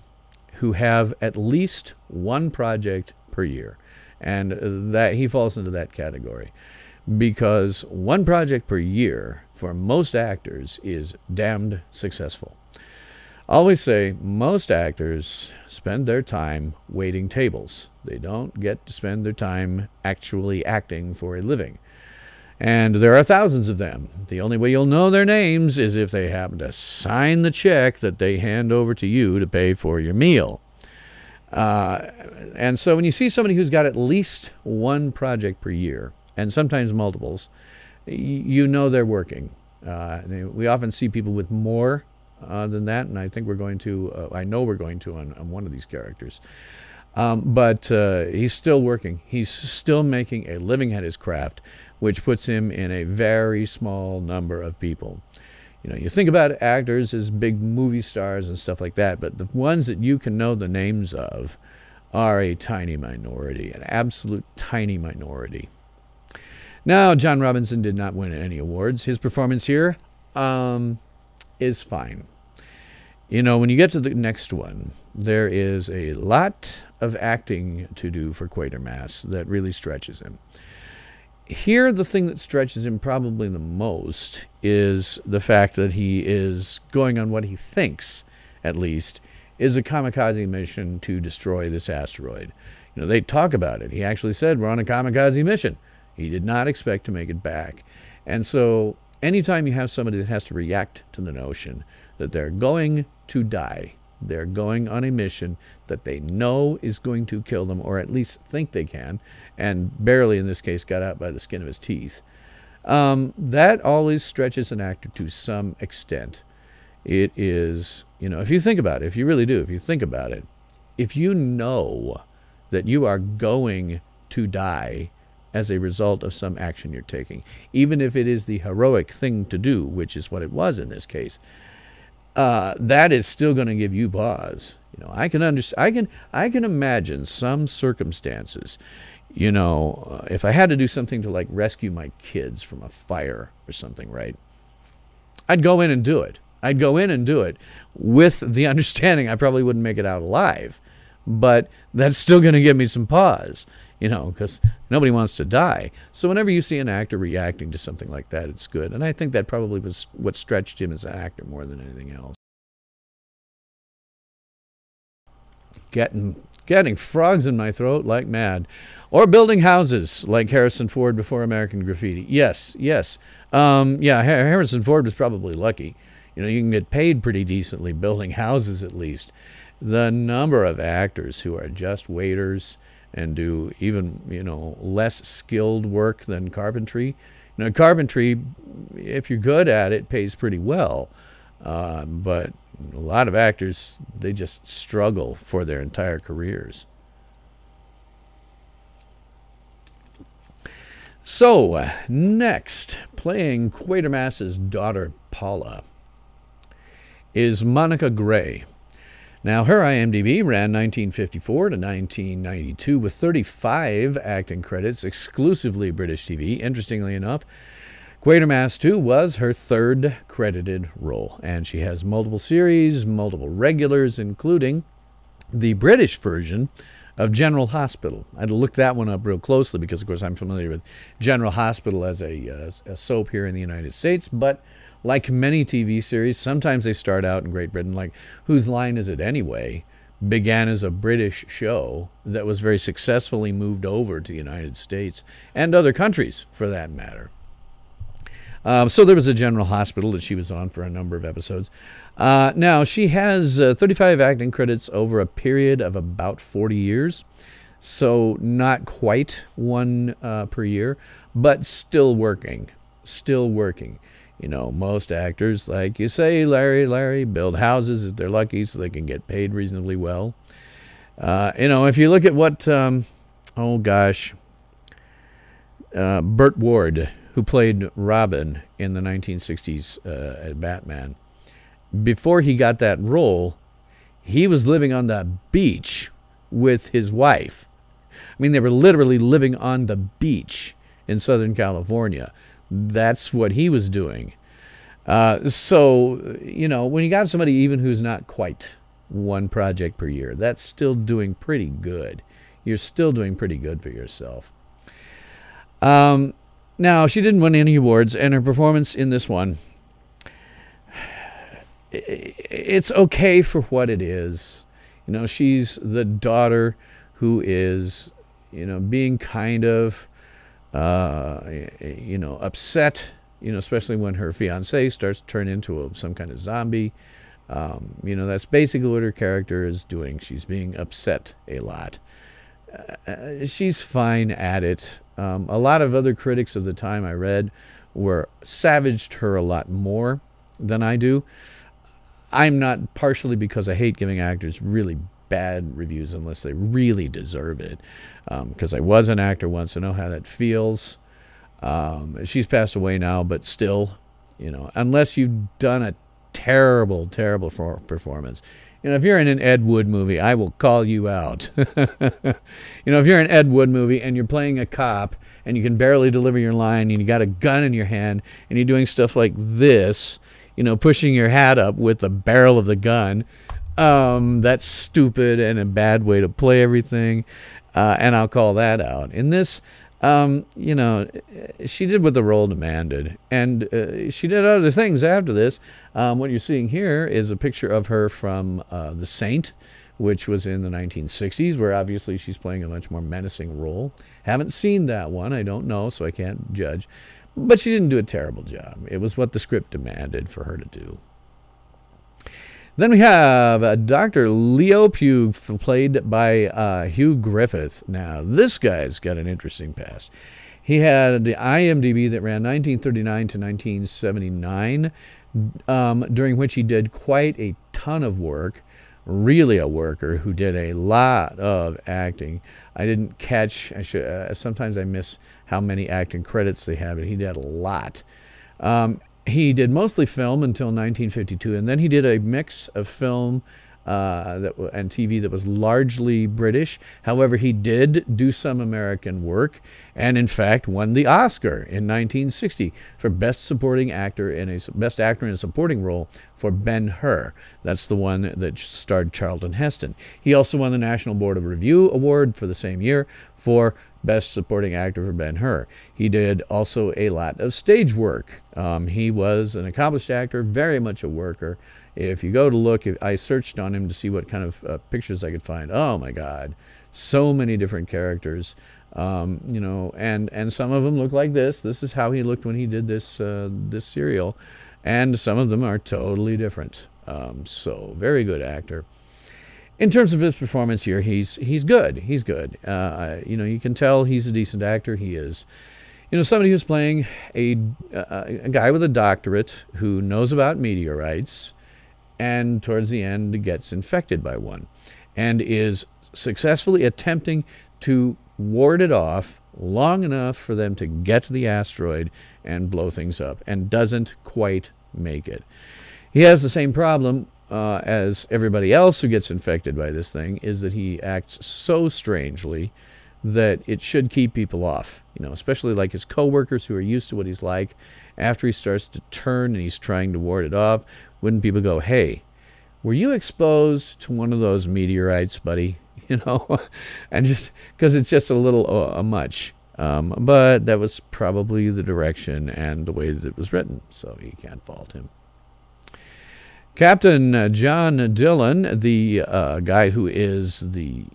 S1: who have at least one project per year, and that he falls into that category, because one project per year for most actors is damned successful. I always say most actors spend their time waiting tables. They don't get to spend their time actually acting for a living. And there are thousands of them. The only way you'll know their names is if they happen to sign the check that they hand over to you to pay for your meal. And so when you see somebody who's got at least one project per year, and sometimes multiples, you know they're working. We often see people with more than that, and I think we're going to, I know we're going to on one of these characters. But he's still working. He's still making a living at his craft, which puts him in a very small number of people. You think about actors as big movie stars and stuff like that, but the ones that you can know the names of are a tiny minority, an absolute tiny minority. Now, John Robinson did not win any awards. His performance here is fine. When you get to the next one, there is a lot of acting to do for Quatermass that really stretches him. Here, the thing that stretches him probably the most is the fact that he is going on what he thinks, at least, is a kamikaze mission to destroy this asteroid. They talk about it. He actually said, we're on a kamikaze mission. He did not expect to make it back. And so anytime you have somebody that has to react to the notion that they're going to die, they're going on a mission that they know is going to kill them, or at least think they can, and barely in this case got out by the skin of his teeth, that always stretches an actor to some extent. It is, if you think about it, if you really do, if you think about it, if you know that you are going to die as a result of some action you're taking, even if it is the heroic thing to do, which is what it was in this case, that is still going to give you pause. I can imagine some circumstances. If I had to do something to like rescue my kids from a fire or something, right? I'd go in and do it. I'd go in and do it with the understanding I probably wouldn't make it out alive, but that's still going to give me some pause. Because nobody wants to die. So whenever you see an actor reacting to something like that, it's good. And I think that probably was what stretched him as an actor more than anything else. Getting frogs in my throat like mad. Or building houses like Harrison Ford before American Graffiti. Yes. Harrison Ford was probably lucky. You can get paid pretty decently building houses at least. The number of actors who are just waiters and do even, less skilled work than carpentry. Carpentry, if you're good at it, pays pretty well. But a lot of actors, they just struggle for their entire careers. So, next, playing Quatermass's daughter, Paula, is Monika Gray. Now, her IMDb ran 1954 to 1992 with 35 acting credits, exclusively British TV. Interestingly enough, Quatermass 2 was her third credited role, and she has multiple series, multiple regulars, including the British version of General Hospital. I had to look that one up real closely because, of course, I'm familiar with General Hospital as a soap here in the United States, but like many TV series, sometimes they start out in Great Britain, like Whose Line Is It Anyway? Began as a British show that was very successfully moved over to the United States and other countries, for that matter. So there was a General Hospital that she was on for a number of episodes. Now, she has 35 acting credits over a period of about 40 years. So not quite one per year, but still working. Still working. You know, most actors, like you say, Larry, build houses if they're lucky so they can get paid reasonably well. You know, if you look at what, Burt Ward, who played Robin in the 1960s Batman, before he got that role, he was living on the beach with his wife. I mean, they were literally living on the beach in Southern California. That's what he was doing. So, you know, when you got somebody even who's not quite one project per year, that's still doing pretty good. You're still doing pretty good for yourself. Now, she didn't win any awards, and her performance in this one, it's okay for what it is. You know, she's the daughter who is, you know, being kind of, you know, upset, you know, especially when her fiancé starts to turn into some kind of zombie. You know, that's basically what her character is doing. She's being upset a lot. She's fine at it. A lot of other critics of the time I read savaged her a lot more than I do. I'm not, partially because I hate giving actors really bad reviews unless they really deserve it, because I was an actor once. I know how that feels. She's passed away now, but still, you know, unless you've done a terrible performance. You know, if you're in an Ed Wood movie, I will call you out. You know, if you're in an Ed Wood movie and you're playing a cop and you can barely deliver your line and you got a gun in your hand and you're doing stuff like this, you know, pushing your hat up with the barrel of the gun, that's stupid and a bad way to play everything, and I'll call that out. In this, you know, she did what the role demanded, and she did other things after this. What you're seeing here is a picture of her from The Saint, which was in the 1960s, where obviously she's playing a much more menacing role. Haven't seen that one, I don't know, so I can't judge. But she didn't do a terrible job. It was what the script demanded for her to do. Then we have Dr. Leo Pugh, played by Hugh Griffith. Now, this guy's got an interesting past. He had the IMDb that ran 1939 to 1979, during which he did quite a ton of work. Really a worker who did a lot of acting. I didn't catch, sometimes I miss how many acting credits they had, but he did a lot. He did mostly film until 1952, and then he did a mix of film and TV that was largely British. However, he did do some American work, and in fact won the Oscar in 1960 for Best Supporting Actor in a Supporting Role for Ben-Hur. That's the one that starred Charlton Heston. He also won the National Board of Review Award for the same year for Best Supporting Actor for Ben-Hur. He did also a lot of stage work. He was an accomplished actor, very much a worker. If you go to look, I searched on him to see what kind of pictures I could find. Oh my God, so many different characters. You know, and some of them look like this. This is how he looked when he did this this serial, and some of them are totally different. So very good actor. In terms of his performance here, he's good. He's good. You know, you can tell he's a decent actor. He is, you know, somebody who's playing a guy with a doctorate who knows about meteorites, and towards the end gets infected by one, and is successfully attempting to ward it off long enough for them to get to the asteroid and blow things up, and doesn't quite make it. He has the same problem as everybody else who gets infected by this thing, is that he acts so strangely that it should keep people off, especially like his coworkers who are used to what he's like. After he starts to turn and he's trying to ward it off, wouldn't people go, hey, were you exposed to one of those meteorites, buddy? And just because it's just a little much. But that was probably the direction and the way that it was written, so you can't fault him. Captain John Dillon, the guy who is the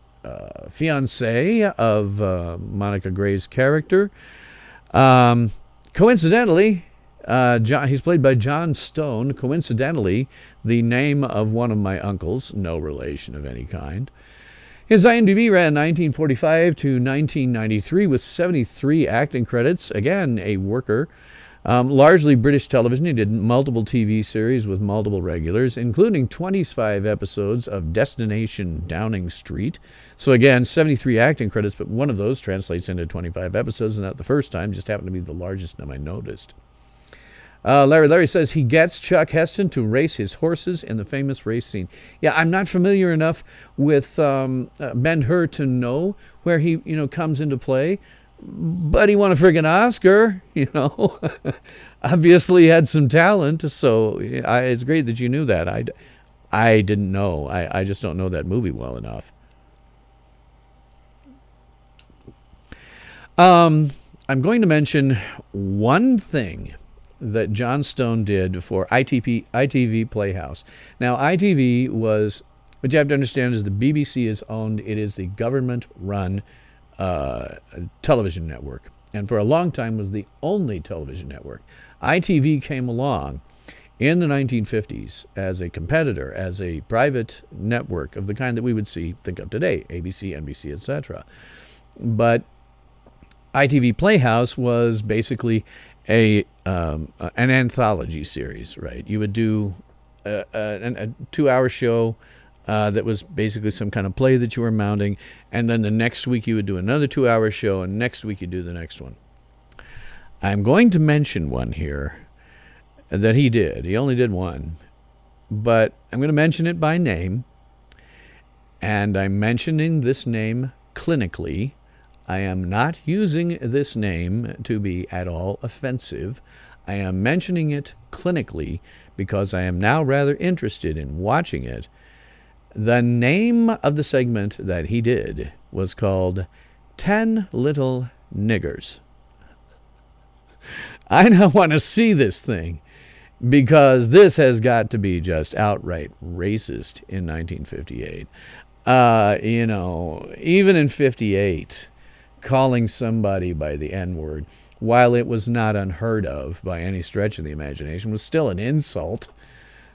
S1: fiance of Monika Gray's character, coincidentally, he's played by John Stone, coincidentally, the name of one of my uncles, no relation of any kind. His IMDb ran 1945 to 1993 with 73 acting credits. Again, a worker. Largely British television. He did multiple TV series with multiple regulars, including 25 episodes of Destination Downing Street. So again, 73 acting credits, but one of those translates into 25 episodes, and not the first time, just happened to be the largest time I noticed. Larry says he gets Chuck Heston to race his horses in the famous race scene. Yeah, I'm not familiar enough with Ben-Hur to know where he comes into play, but he won a friggin' Oscar, Obviously had some talent, so it's great that you knew that. I didn't know. I just don't know that movie well enough. I'm going to mention one thing that John Stone did for ITV Playhouse. Now, ITV was, what you have to understand is the BBC is owned. It is the government-run television network, and for a long time was the only television network. ITV came along in the 1950s as a competitor, as a private network of the kind that we would think of today, ABC, NBC, etc. But ITV Playhouse was basically an anthology series, right? You would do a 2-hour show that was basically some kind of play that you were mounting, and then the next week you would do another 2-hour show, and next week you do the next one. I'm going to mention one here that he did. He only did one, but I'm going to mention it by name, and I'm mentioning this name clinically. I am not using this name to be at all offensive. I am mentioning it clinically because I am now rather interested in watching it. The name of the segment that he did was called 10 Little Niggers. I now want to see this thing because this has got to be just outright racist in 1958. Even in 58, calling somebody by the N-word, while it was not unheard of by any stretch of the imagination, was still an insult.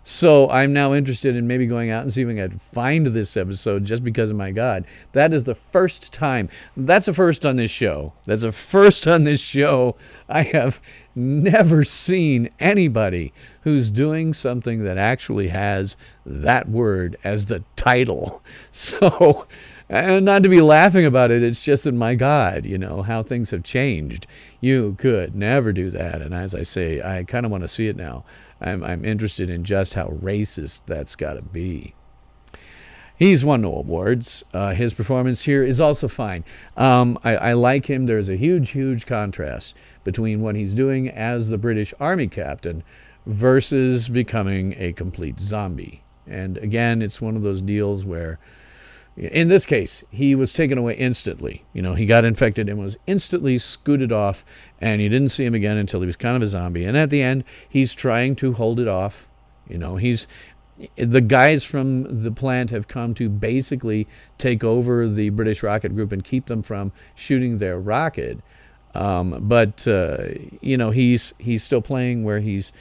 S1: So I'm now interested in maybe going out and see if I can find this episode, just because, my God, that is the first time. That's a first on this show. That's a first on this show. I have never seen anybody who's doing something that actually has that word as the title. So, and not to be laughing about it, it's just that, my God, how things have changed. You could never do that. And as I say, I kind of want to see it now. I'm interested in just how racist that's got to be. He's won no awards. His performance here is also fine. I like him. There's a huge contrast between what he's doing as the British Army captain versus becoming a complete zombie. And again, it's one of those deals where, in this case, he was taken away instantly. He got infected and was instantly scooted off, and you didn't see him again until he was kind of a zombie. And at the end, he's trying to hold it off. The guys from the plant have come to basically take over the British rocket group and keep them from shooting their rocket. But he's still playing where he's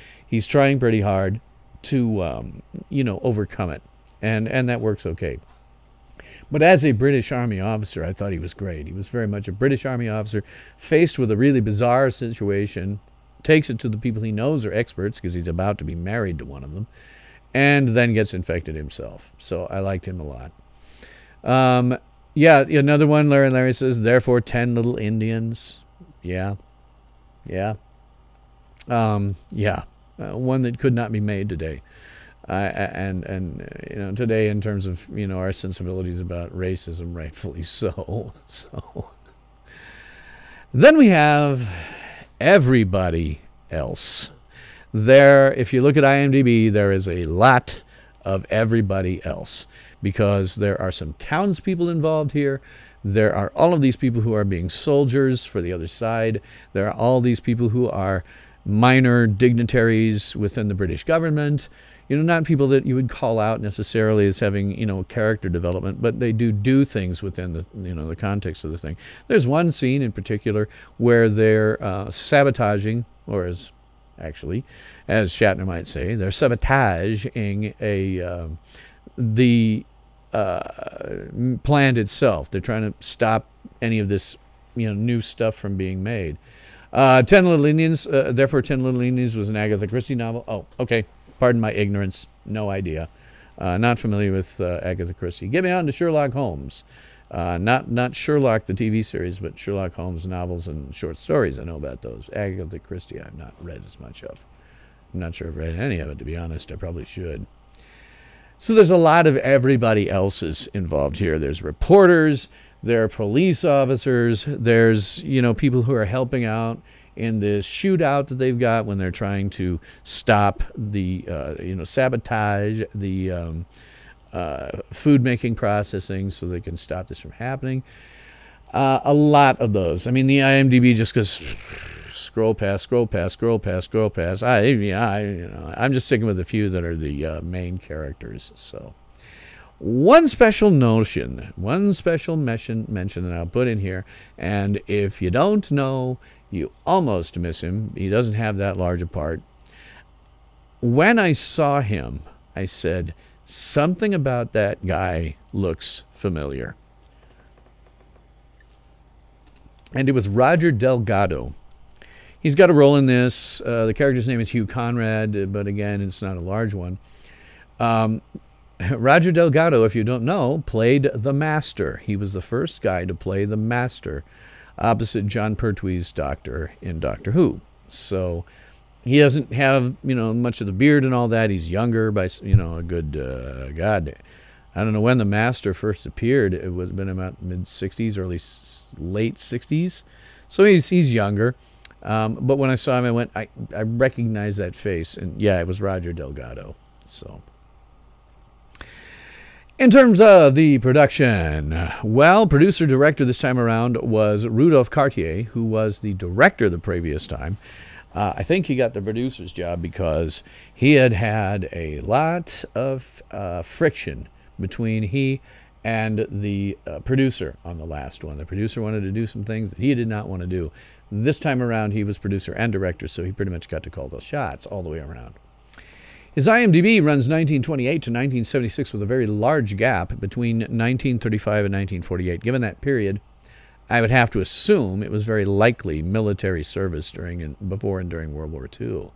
S1: trying pretty hard to overcome it, and that works okay. But as a British Army officer, I thought he was great. He was very much a British Army officer faced with a really bizarre situation, takes it to the people he knows are experts because he's about to be married to one of them, and then gets infected himself. So I liked him a lot. Another one, Larry says, therefore 10 Little Indians. Yeah. one that could not be made today. Today, in terms of our sensibilities about racism, rightfully so. So then we have everybody else. There, if you look at IMDb, there is a lot of everybody else because there are some townspeople involved here. There are all of these people who are being soldiers for the other side. There are all these people who are minor dignitaries within the British government. Not people that you would call out necessarily as having, character development, but they do things within the, the context of the thing. There's one scene in particular where they're sabotaging, or as Shatner might say, they're sabotaging the plant itself. They're trying to stop any of this, new stuff from being made. 10 Little Indians, therefore 10 Little Indians was an Agatha Christie novel. Oh, okay. Pardon my ignorance. No idea. Not familiar with Agatha Christie. Get me on to Sherlock Holmes. Not Sherlock the TV series, but Sherlock Holmes novels and short stories. I know about those. Agatha Christie I've not read as much of. I'm not sure I've read any of it, to be honest. I probably should. So there's a lot of everybody else's involved here. There's reporters. There are police officers. There's, people who are helping out in this shootout that they've got when they're trying to stop the, sabotage the food-making processing so they can stop this from happening. A lot of those. I mean, the IMDb just goes scroll past. I'm just sticking with a few that are the main characters. So one special mention that I'll put in here, and if you don't know, you almost miss him. He doesn't have that large a part. When I saw him, I said, something about that guy looks familiar. And it was Roger Delgado. He's got a role in this. The character's name is Hugh Conrad, but again, it's not a large one. Roger Delgado, if you don't know, played the Master. He was the first guy to play the Master opposite John Pertwee's Doctor in Doctor Who. So he doesn't have, much of the beard and all that. He's younger by, a good, God, I don't know when the Master first appeared. It was been about mid-60s, early, late 60s. So he's younger. But when I saw him, I went, I recognized that face. And yeah, it was Roger Delgado. So in terms of the production, well, producer-director this time around was Rudolph Cartier, who was the director the previous time. I think he got the producer's job because he had a lot of friction between he and the producer on the last one. The producer wanted to do some things that he did not want to do. This time around, he was producer and director, so he pretty much got to call the shots all the way around. His IMDb runs 1928 to 1976 with a very large gap between 1935 and 1948. Given that period, I would have to assume it was very likely military service before and during World War II.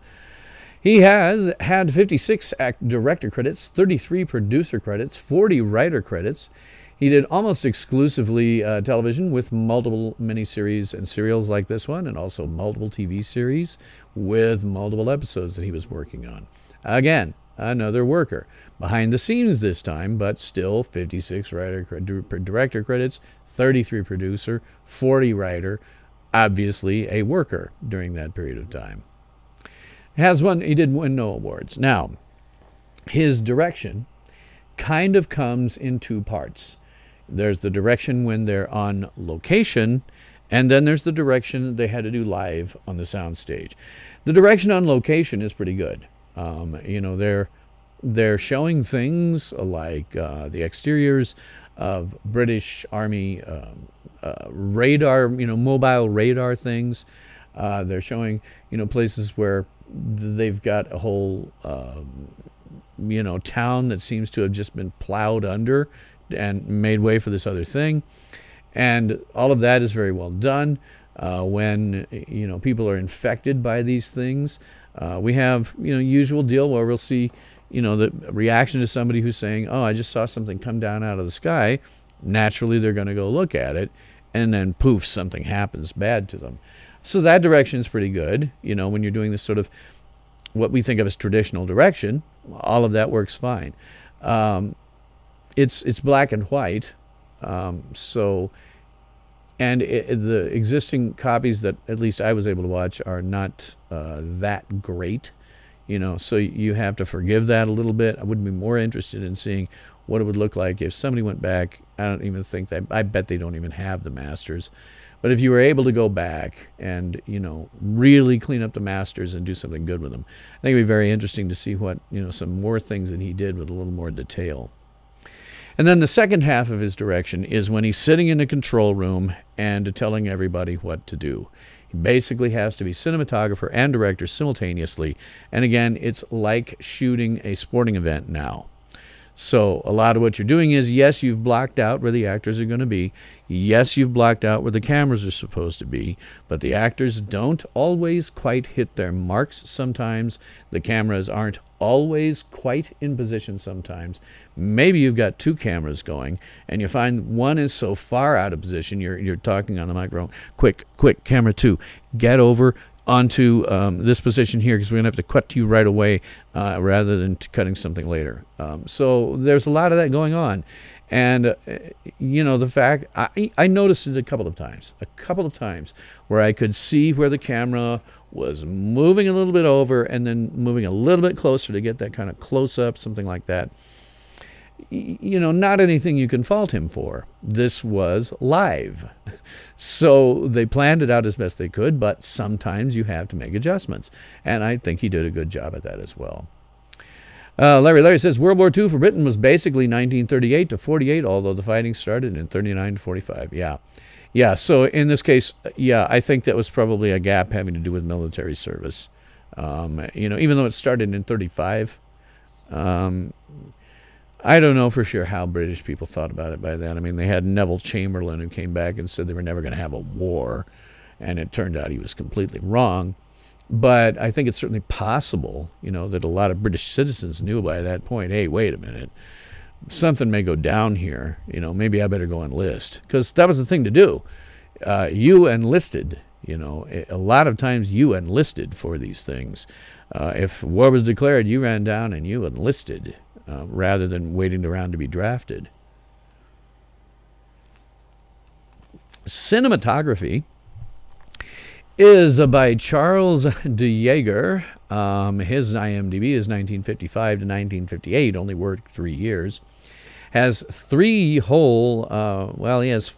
S1: He has had 56 director credits, 33 producer credits, 40 writer credits. He did almost exclusively television with multiple miniseries and serials like this one, and also multiple TV series with multiple episodes that he was working on. Again, another worker. Behind the scenes this time, but still 56 director credits, 33 producer, 40 writer, obviously a worker during that period of time. He did win no awards. Now, his direction kind of comes in two parts. There's the direction when they're on location, and then there's the direction they had to do live on the soundstage. The direction on location is pretty good. They're showing things like the exteriors of British Army radar, mobile radar things. They're showing, places where they've got a whole, town that seems to have just been plowed under and made way for this other thing. And all of that is very well done. When, people are infected by these things, we have, usual deal where we'll see, the reaction to somebody who's saying, oh, I just saw something come down out of the sky. Naturally, they're going to go look at it. And then, poof, something happens bad to them. So that direction is pretty good, when you're doing this sort of what we think of as traditional direction, all of that works fine. It's black and white, so. And the existing copies that at least I was able to watch are not that great, so you have to forgive that a little bit. I would be more interested in seeing what it would look like if somebody went back. I don't even think that, I bet they don't even have the masters. But if you were able to go back and, really clean up the masters and do something good with them, I think it would be very interesting to see what, some more things that he did with a little more detail. And then the second half of his direction is when he's sitting in a control room and telling everybody what to do. He basically has to be cinematographer and director simultaneously. And again, it's like shooting a sporting event now. So a lot of what you're doing is, yes, you've blocked out where the actors are going to be. Yes, you've blocked out where the cameras are supposed to be. But the actors don't always quite hit their marks sometimes. The cameras aren't always quite in position sometimes. Maybe you've got two cameras going, and you find one is so far out of position, you're talking on the microphone, quick, camera 2, get over onto this position here, because we're going to have to cut to you right away rather than cutting something later. So there's a lot of that going on. And, the fact, I noticed it a couple of times where I could see where the camera was moving a little bit over and then moving a little bit closer to get that kind of close-up, something like that. Not anything you can fault him for. This was live. So they planned it out as best they could, but sometimes you have to make adjustments. And I think he did a good job at that as well. Larry says World War II for Britain was basically 1938 to 48, although the fighting started in 39 to 45. Yeah, so in this case, I think that was probably a gap having to do with military service. Even though it started in 35, I don't know for sure how British people thought about it by then. I mean, they had Neville Chamberlain who came back and said they were never going to have a war, and it turned out he was completely wrong. But I think it's certainly possible, that a lot of British citizens knew by that point, hey, wait a minute, something may go down here. Maybe I better go enlist. Because that was the thing to do. You enlisted, a lot of times you enlisted for these things. If war was declared, you ran down and you enlisted rather than waiting around to be drafted. Cinematography is by Charles de Jager. His IMDb is 1955 to 1958, only worked 3 years. Has he has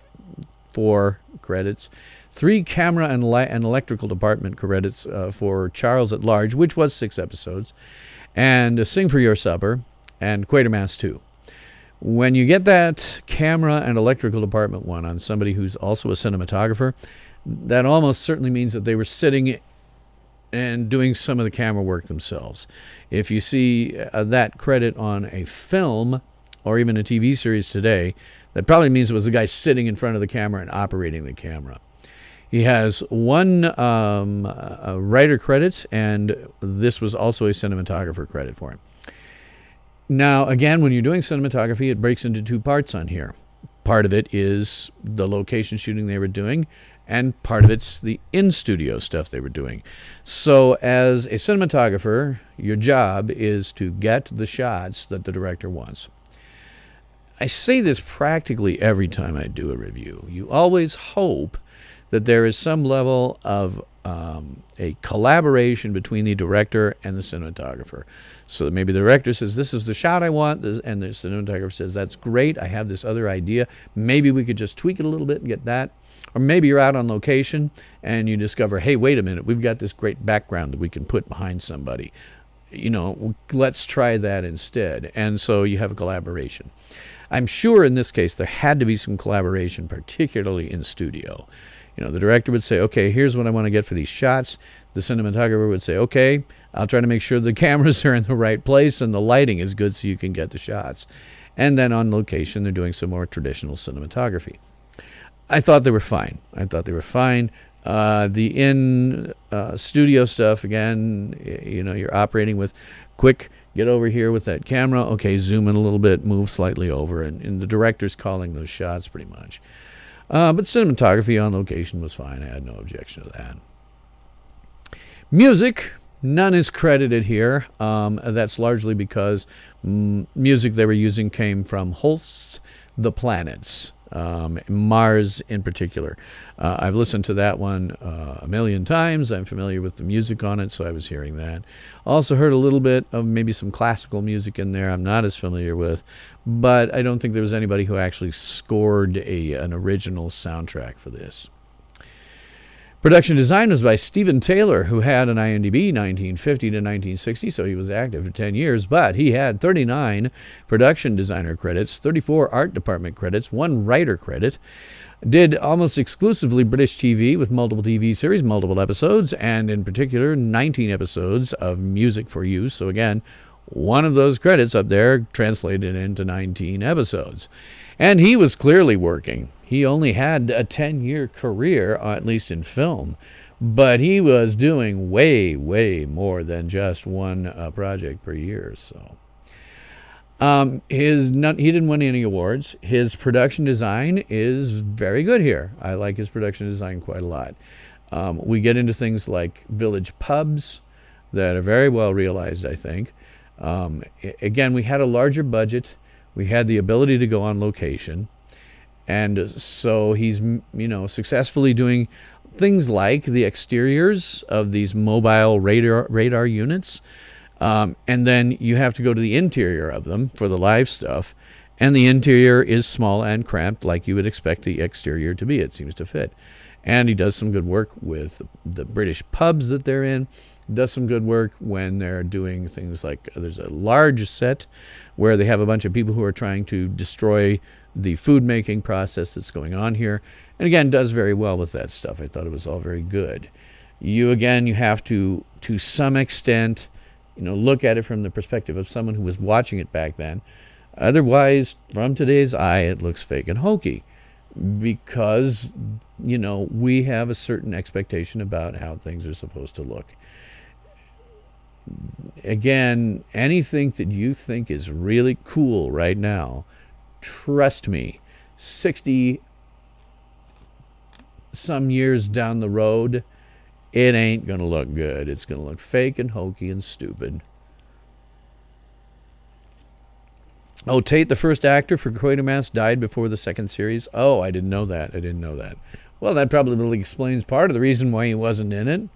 S1: 4 credits. 3 camera and electrical department credits for Charles at Large, which was 6 episodes. And Sing for Your Supper and Quatermass 2. When you get that camera and electrical department one on somebody who's also a cinematographer, that almost certainly means that they were sitting and doing some of the camera work themselves. If you see that credit on a film or even a TV series today, that probably means it was the guy sitting in front of the camera and operating the camera. He has 1 writer credit, and this was also a cinematographer credit for him. Now, again, when you're doing cinematography, it breaks into 2 parts on here. Part of it is the location shooting they were doing, and part of it's the in-studio stuff they were doing. So as a cinematographer, your job is to get the shots that the director wants. I say this practically every time I do a review. You always hope that there is some level of a collaboration between the director and the cinematographer. So that maybe the director says, this is the shot I want, and the cinematographer says, that's great, I have this other idea. Maybe we could just tweak it a little bit and get that. Or maybe you're out on location and you discover, hey, wait a minute, we've got this great background that we can put behind somebody. Let's try that instead. And so you have a collaboration. I'm sure in this case there had to be some collaboration, particularly in studio. The director would say, okay, here's what I want to get for these shots. The cinematographer would say, okay, I'll try to make sure the cameras are in the right place and the lighting is good so you can get the shots. And then on location, they're doing some more traditional cinematography. I thought they were fine. The in-studio stuff, again, you're operating with quick, get over here with that camera. Okay, zoom in a little bit, move slightly over. And the director's calling those shots pretty much. But cinematography on location was fine. I had no objection to that. Music None is credited here. That's largely because music they were using came from Holst's The Planets, Mars in particular. I've listened to that one a million times. I'm familiar with the music on it, so I was hearing that. Also heard a little bit of maybe some classical music in there I'm not as familiar with, but I don't think there was anybody who actually scored an original soundtrack for this. Production design was by Stephen Taylor, who had an IMDb 1950 to 1960, so he was active for 10 years, but he had 39 production designer credits, 34 art department credits, 1 writer credit, did almost exclusively British TV with multiple TV series, multiple episodes, and in particular 19 episodes of Music for You. So again, one of those credits up there translated into 19 episodes. And he was clearly working. He only had a 10-year career, at least in film, but he was doing way, way more than just one project per year. So he didn't win any awards. His production design is very good here. I like his production design quite a lot. We get into things like village pubs that are very well realized, I think. Again, we had a larger budget. We had the ability to go on location. And so he's, successfully doing things like the exteriors of these mobile radar units. And then you have to go to the interior of them for the live stuff. And the interior is small and cramped like you would expect the exterior to be. It seems to fit. And he does some good work with the British pubs that they're in. Does some good work when they're doing things like there's a large set where they have a bunch of people who are trying to destroy the food making process that's going on here. And again, does very well with that stuff. I thought it was all very good. You have to some extent, look at it from the perspective of someone who was watching it back then. Otherwise, from today's eye, it looks fake and hokey because, we have a certain expectation about how things are supposed to look. Again, anything that you think is really cool right now, trust me, 60 some years down the road, it ain't going to look good. It's going to look fake and hokey and stupid. Oh, Tate, the first actor for Quatermass, died before the second series. Oh, I didn't know that. Well, that probably explains part of the reason why he wasn't in it.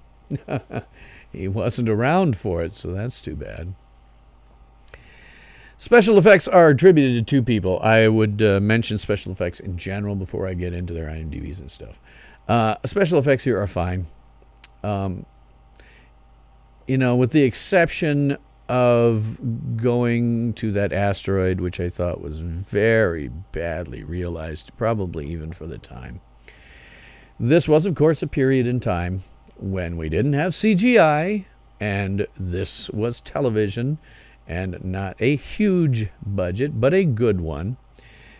S1: He wasn't around for it, so that's too bad. Special effects are attributed to 2 people. I would mention special effects in general before I get into their IMDb's and stuff. Special effects here are fine. With the exception of going to that asteroid, which I thought was very badly realized, probably even for the time. This was, of course, a period in time when we didn't have CGI, and this was television, and not a huge budget, but a good one.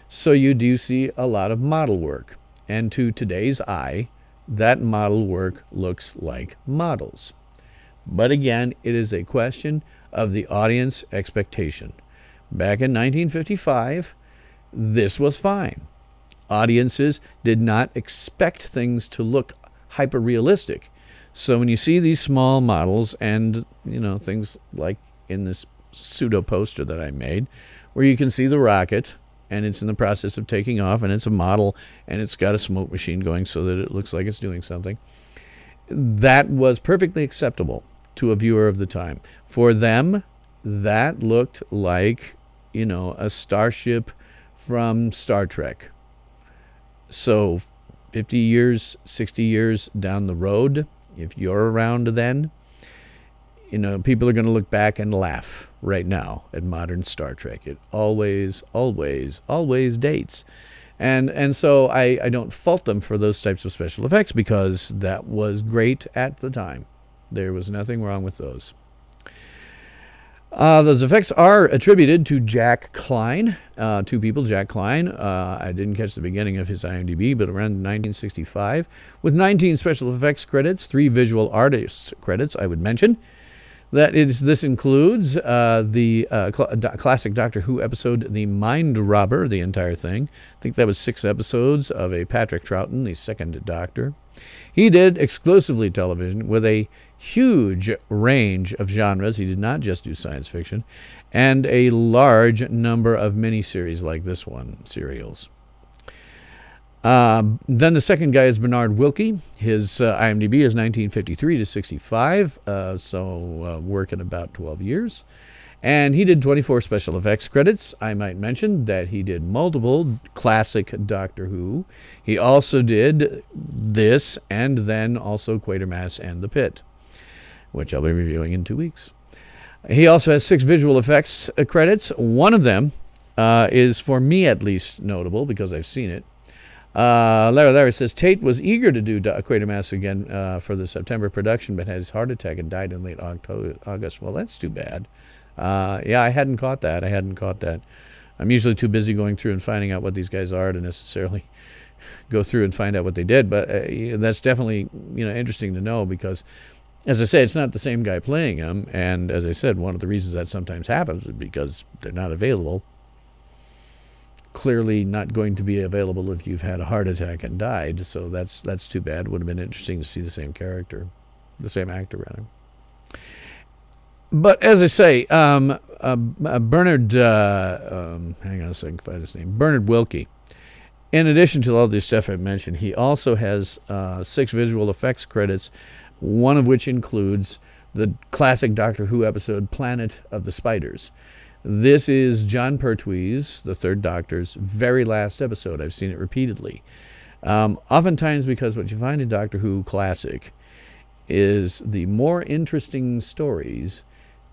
S1: So you do see a lot of model work. And to today's eye, that model work looks like models. But again, it is a question of the audience expectation. Back in 1955, this was fine. Audiences did not expect things to look hyper-realistic. So when you see these small models and, things like in this pseudo poster that I made, where you can see the rocket and it's in the process of taking off and it's a model and it's got a smoke machine going so that it looks like it's doing something, that was perfectly acceptable to a viewer of the time. For them, that looked like, a starship from Star Trek. So 50 years, 60 years down the road, if you're around then, people are going to look back and laugh right now at modern Star Trek. It always, always, always dates. And so I don't fault them for those types of special effects because that was great at the time. There was nothing wrong with those. Those effects are attributed to Jack Klein, 2 people, Jack Klein. I didn't catch the beginning of his IMDb, but around 1965, with 19 special effects credits, 3 visual artist credits, I would mention. This includes the classic Doctor Who episode, The Mind Robber, the entire thing. I think that was 6 episodes of a Patrick Troughton, the second Doctor. He did exclusively television with a huge range of genres. He did not just do science fiction, and a large number of miniseries like this one, serials. Then the second guy is Bernard Wilkie. His IMDb is 1953 to 65, so working about 12 years. And he did 24 special effects credits. I might mention that he did multiple classic Doctor Who. He also did this, and then also Quatermass and The Pit, which I'll be reviewing in 2 weeks. He also has 6 visual effects credits. One of them is, for me at least, notable because I've seen it. Larry says, Tate was eager to do Quatermass again for the September production, but had his heart attack and died in late August. Well, that's too bad. Yeah, I hadn't caught that. I'm usually too busy going through and finding out what these guys are to necessarily go through and find out what they did. But that's definitely, interesting to know because, as I say, it's not the same guy playing him. And as I said, one of the reasons that sometimes happens is because they're not available. Clearly not going to be available if you've had a heart attack and died. So that's too bad. Would have been interesting to see the same actor rather. But as I say, Bernard, hang on a second, find his name, Bernard Wilkie. In addition to all this stuff I mentioned, he also has 6 visual effects credits, one of which includes the classic Doctor Who episode Planet of the Spiders. This is John Pertwee's, the Third Doctor's, very last episode. I've seen it repeatedly. Oftentimes because what you find in Doctor Who classic is the more interesting stories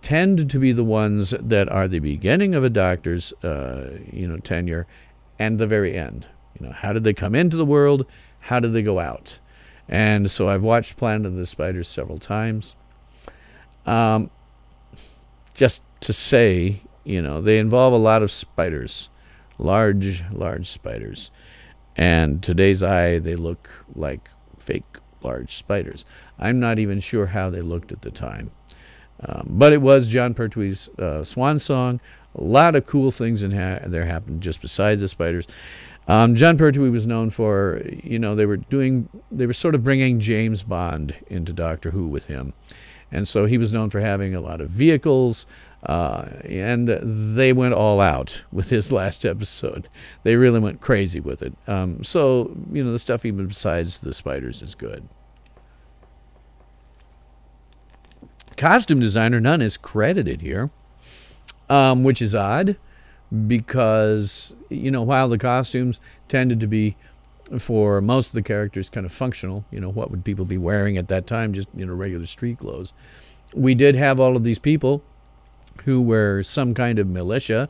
S1: tend to be the ones that are the beginning of a doctor's, tenure and the very end. How did they come into the world? How did they go out? And so I've watched Planet of the Spiders several times. Just to say, they involve a lot of spiders, large spiders. And today's eye, they look like fake large spiders. I'm not even sure how they looked at the time. But it was John Pertwee's swan song. A lot of cool things there happened just besides the spiders. John Pertwee was known for, they were sort of bringing James Bond into Doctor Who with him. And so he was known for having a lot of vehicles, and they went all out with his last episode. They really went crazy with it. So, the stuff even besides the spiders is good. Costume designer, none is credited here, which is odd because, while the costumes tended to be, for most of the characters, kind of functional, what would people be wearing at that time, just, regular street clothes. We did have all of these people who were some kind of militia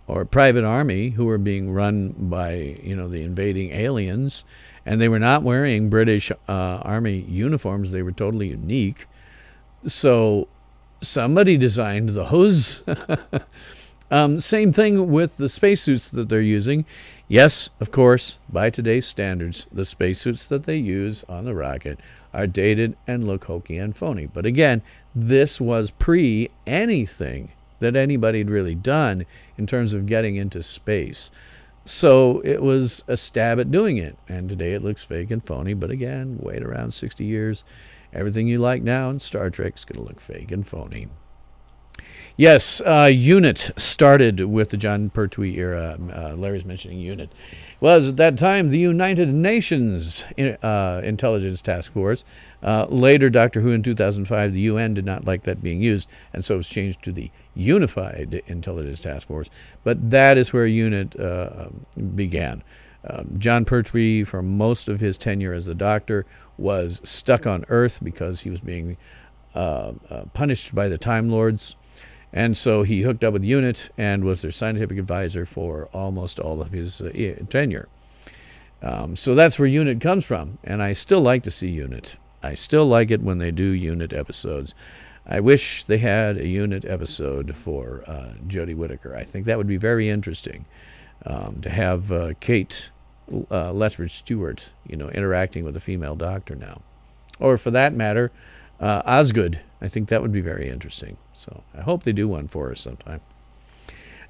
S1: or private army who were being run by, the invading aliens, and they were not wearing British Army uniforms. They were totally unique. So somebody designed those. Same thing with the spacesuits that they're using. Yes, of course, by today's standards, the spacesuits that they use on the rocket are dated and look hokey and phony. But again, this was pre anything that anybody had really done in terms of getting into space. So it was a stab at doing it. And today it looks fake and phony. But again, wait around 60 years. Everything you like now in Star Trek is going to look fake and phony. Yes, UNIT started with the John Pertwee era. Larry's mentioning UNIT. Was at that time the United Nations Intelligence Task Force. Later, Doctor Who in 2005, the UN did not like that being used, and so it was changed to the Unified Intelligence Task Force. But that is where UNIT began. John Pertwee, for most of his tenure as the Doctor, was stuck on Earth because he was being punished by the Time Lords. And so he hooked up with UNIT and was their scientific advisor for almost all of his tenure. So that's where UNIT comes from. And I still like to see UNIT. I still like it when they do UNIT episodes. I wish they had a UNIT episode for Jodie Whittaker. I think that would be very interesting to have Kate Lethbridge Stewart, interacting with a female doctor now. Or for that matter, Osgood. I think that would be very interesting. So I hope they do one for us sometime.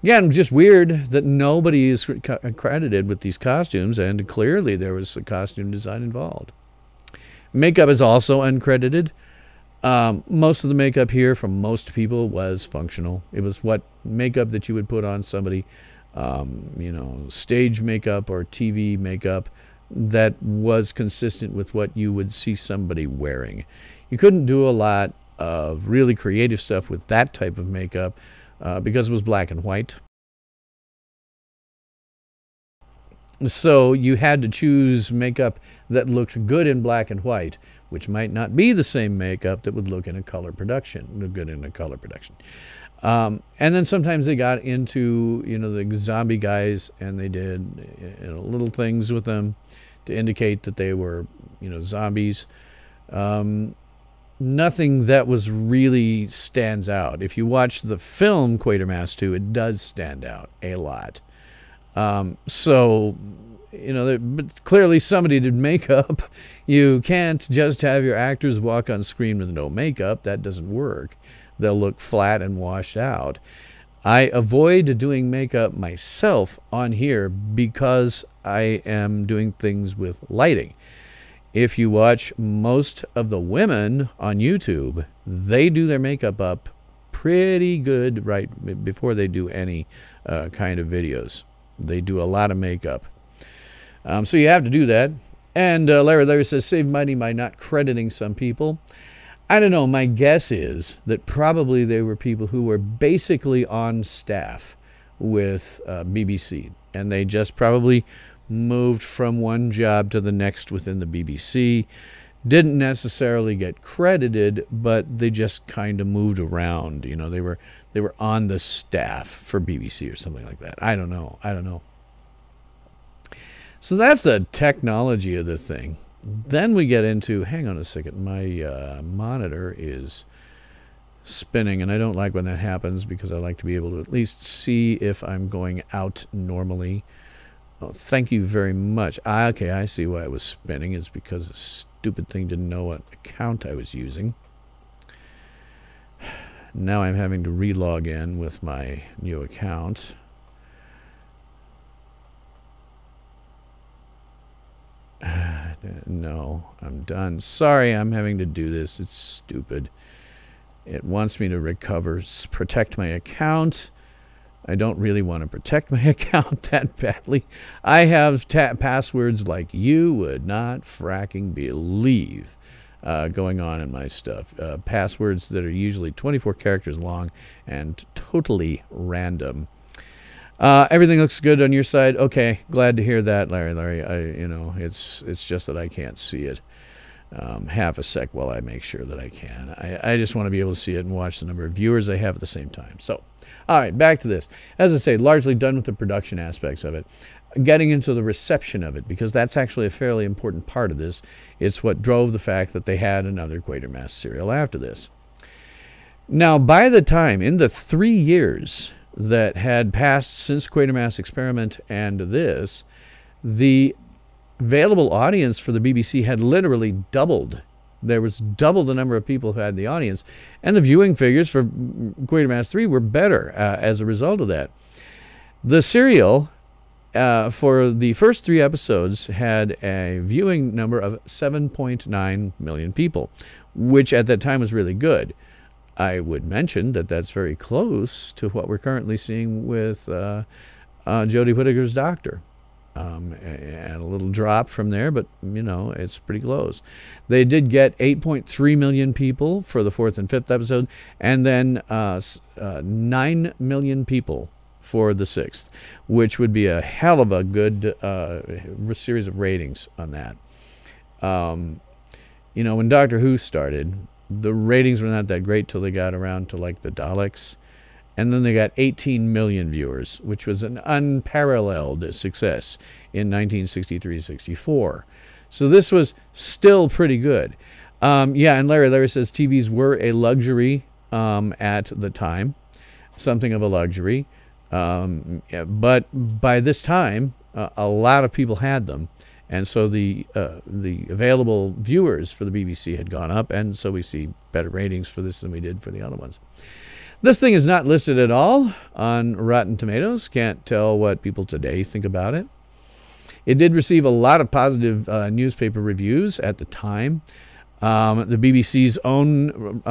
S1: Again, just weird that nobody is credited with these costumes, and clearly there was a costume design involved. Makeup is also uncredited. Most of the makeup here from most people was functional. It was what makeup that you would put on somebody, stage makeup or TV makeup that was consistent with what you would see somebody wearing. You couldn't do a lot of really creative stuff with that type of makeup because it was black and white. So you had to choose makeup that looked good in black and white, which might not be the same makeup that would look in a color production, look good in a color production. And then sometimes they got into, the zombie guys, and they did little things with them to indicate that they were, zombies. Nothing that was really stands out. If you watch the film Quatermass 2, it does stand out a lot. But clearly somebody did makeup. You can't just have your actors walk on screen with no makeup. That doesn't work. They'll look flat and washed out. I avoid doing makeup myself on here because I am doing things with lighting. If you watch most of the women on YouTube, they do their makeup up pretty good right before they do any kind of videos. They do a lot of makeup. So you have to do that. And Larry says, save money by not crediting some people. I don't know. My guess is that probably they were people who were basically on staff with BBC. And they just probably moved from one job to the next within the BBC. Didn't necessarily get credited, but they just kind of moved around. They were on the staff for BBC or something like that. I don't know. So that's the technology of the thing. Then we get into, hang on a second, my monitor is spinning, and I don't like when that happens because I like to be able to at least see if I'm going out normally. Oh, thank you very much. Okay, I see why it was spinning. It's because the stupid thing didn't know what account I was using. Now I'm having to relog in with my new account. No, I'm done. Sorry, I'm having to do this. It's stupid. It wants me to protect my account. I don't really want to protect my account that badly. I have passwords like you would not fracking believe going on in my stuff. Passwords that are usually 24 characters long and totally random. Everything looks good on your side. Okay, glad to hear that, Larry. It's just that I can't see it. Half a sec while I make sure that I can. I just want to be able to see it and watch the number of viewers I have at the same time. So, all right, back to this. As I say, largely done with the production aspects of it. Getting into the reception of it, because that's actually a fairly important part of this. It's what drove the fact that they had another Quatermass serial after this. Now, by the time, in the 3 years that had passed since Quatermass Experiment and this, the available audience for the BBC had literally doubled. There was double the number of people who had the audience, and the viewing figures for Quatermass 3 were better as a result of that. The serial, for the first 3 episodes, had a viewing number of 7.9 million people, which at that time was really good. I would mention that that's very close to what we're currently seeing with Jodie Whittaker's Doctor. And a little drop from there, but, it's pretty close. They did get 8.3 million people for the 4th and 5th episode, and then 9 million people for the 6th, which would be a hell of a good series of ratings on that. When Doctor Who started, the ratings were not that great till they got around to like the Daleks. And then they got 18 million viewers, which was an unparalleled success in 1963-64. So this was still pretty good. And Larry says TVs were a luxury at the time, something of a luxury. But by this time, a lot of people had them. And so the available viewers for the BBC had gone up, and so we see better ratings for this than we did for the other ones. This thing is not listed at all on Rotten Tomatoes. Can't tell what people today think about it. It did receive a lot of positive newspaper reviews at the time. The BBC's own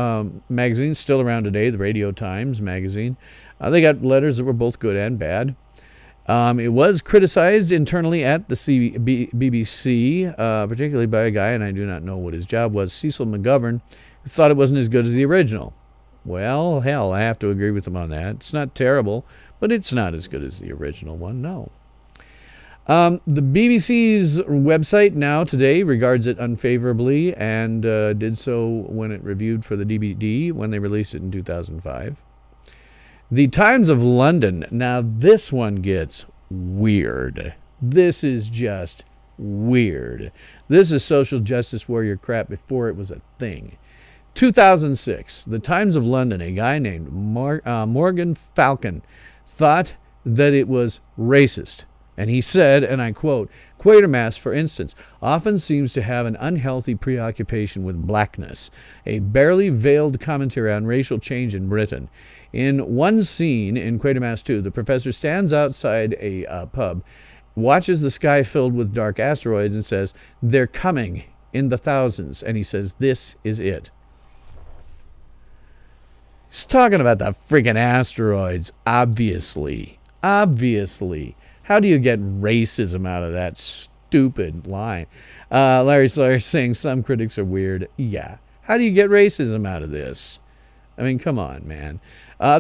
S1: magazine, still around today, the Radio Times magazine. They got letters that were both good and bad. It was criticized internally at the BBC, particularly by a guy, and I do not know what his job was, Cecil McGovern, who thought it wasn't as good as the original. Well, hell, I have to agree with him on that. It's not terrible, but it's not as good as the original one, no. The BBC's website now today regards it unfavorably and did so when it reviewed for the DVD when they released it in 2005. The Times of London, now this one gets weird. This is just weird. This is social justice warrior crap before it was a thing. 2006, the Times of London, a guy named Morgan Falcon, thought that it was racist. And he said, and I quote, Quatermass, for instance, often seems to have an unhealthy preoccupation with blackness, a barely veiled commentary on racial change in Britain. In one scene in Quatermass 2, the professor stands outside a pub, watches the sky filled with dark asteroids and says, they're coming in the thousands. And he says, this is it. He's talking about the freaking asteroids, obviously. Obviously. How do you get racism out of that stupid line? Larry Sawyer saying some critics are weird. Yeah. How do you get racism out of this? I mean, come on, man.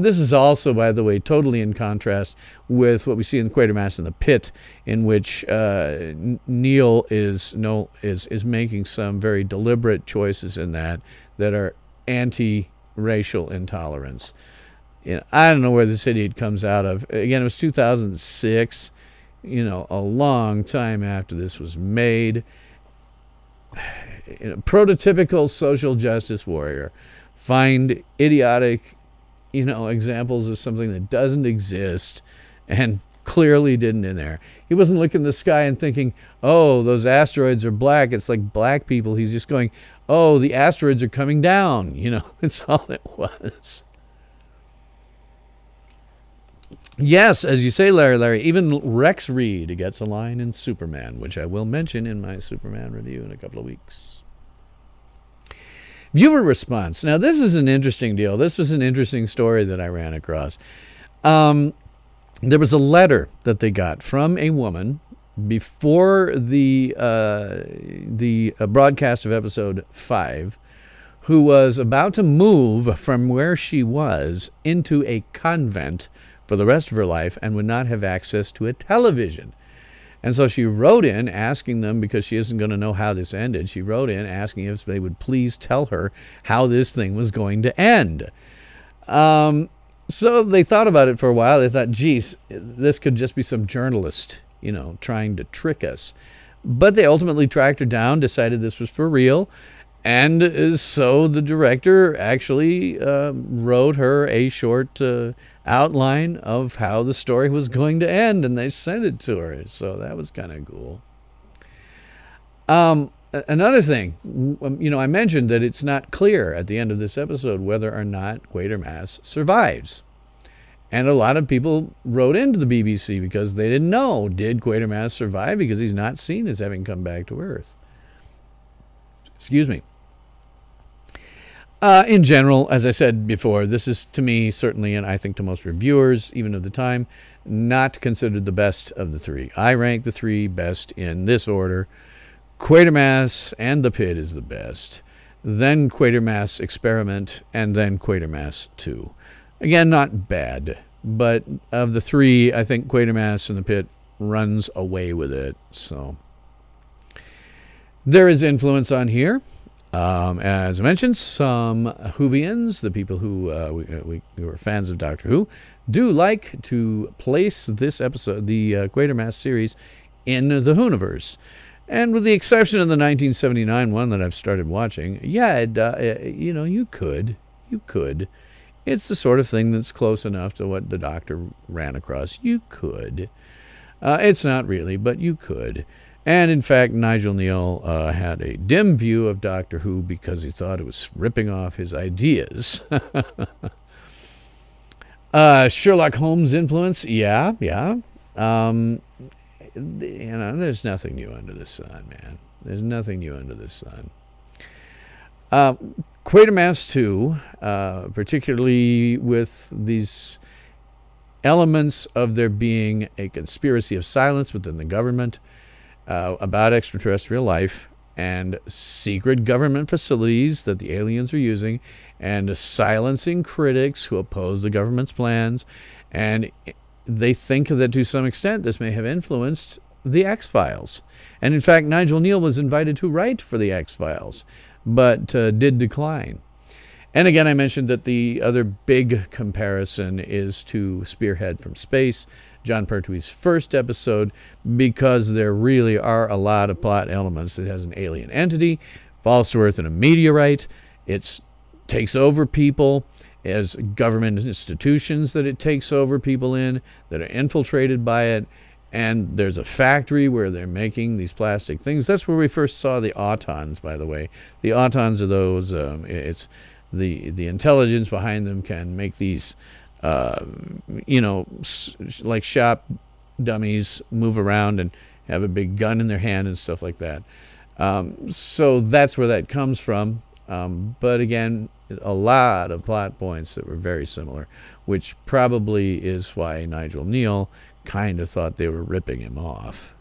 S1: This is also, by the way, totally in contrast with what we see in Quatermass in the Pit, in which Neil is making some very deliberate choices in that are anti-racial intolerance. You know, I don't know where this idiot comes out of. Again, it was 2006, a long time after this was made. Prototypical social justice warrior. Find idiotic, examples of something that doesn't exist and clearly didn't in there. He wasn't looking at the sky and thinking, oh, those asteroids are black. It's like black people. He's just going, oh, the asteroids are coming down. It's all it was. Yes, as you say, Larry, even Rex Reed gets a line in Superman, which I will mention in my Superman review in a couple of weeks. Viewer response. Now, this is an interesting deal. This was an interesting story that I ran across. There was a letter that they got from a woman before the broadcast of episode 5 who was about to move from where she was into a convent for the rest of her life and would not have access to a television. And so she wrote in asking them, because she isn't going to know how this ended, she wrote in asking if they would please tell her how this thing was going to end. So they thought about it for a while. They thought, geez, this could just be some journalist, trying to trick us. But they ultimately tracked her down, decided this was for real. And so the director actually wrote her a short outline of how the story was going to end, and they sent it to her. So that was kind of cool. Another thing, I mentioned that it's not clear at the end of this episode whether or not Quatermass survives. And a lot of people wrote into the BBC because they didn't know, did Quatermass survive? Because he's not seen as having come back to Earth. Excuse me. In general, as I said before, this is to me, certainly, and I think to most reviewers, even of the time, not considered the best of the three. I rank the three best in this order. Quatermass and The Pit is the best. Then Quatermass Experiment, and then Quatermass 2. Again, not bad, but of the three, I think Quatermass and The Pit runs away with it. So there is influence on here. As I mentioned, some Whovians, the people who are fans of Doctor Who, do like to place this episode, the Quatermass series, in the Whoniverse. And with the exception of the 1979 one that I've started watching, yeah, you could. It's the sort of thing that's close enough to what the Doctor ran across. You could. It's not really, but you could. And in fact, Nigel Neal had a dim view of Doctor Who because he thought it was ripping off his ideas. Sherlock Holmes influence, yeah. There's nothing new under the sun, man. There's nothing new under the sun. Quatermass 2, particularly with these elements of there being a conspiracy of silence within the government about extraterrestrial life, and secret government facilities that the aliens are using, and silencing critics who oppose the government's plans. And they think that to some extent this may have influenced the X-Files. And in fact, Nigel Neal was invited to write for the X-Files, but did decline. And again, I mentioned that the other big comparison is to Spearhead from Space, John Pertwee's first episode, because there really are a lot of plot elements. It has an alien entity, falls to Earth in a meteorite, it takes over people, it has government institutions that it takes over people in that are infiltrated by it, and there's a factory where they're making these plastic things. That's where we first saw the Autons, by the way. The Autons are those, it's the intelligence behind them can make these like shop dummies move around and have a big gun in their hand and stuff like that. So that's where that comes from. But again, a lot of plot points that were very similar, which probably is why Nigel Neal kind of thought they were ripping him off.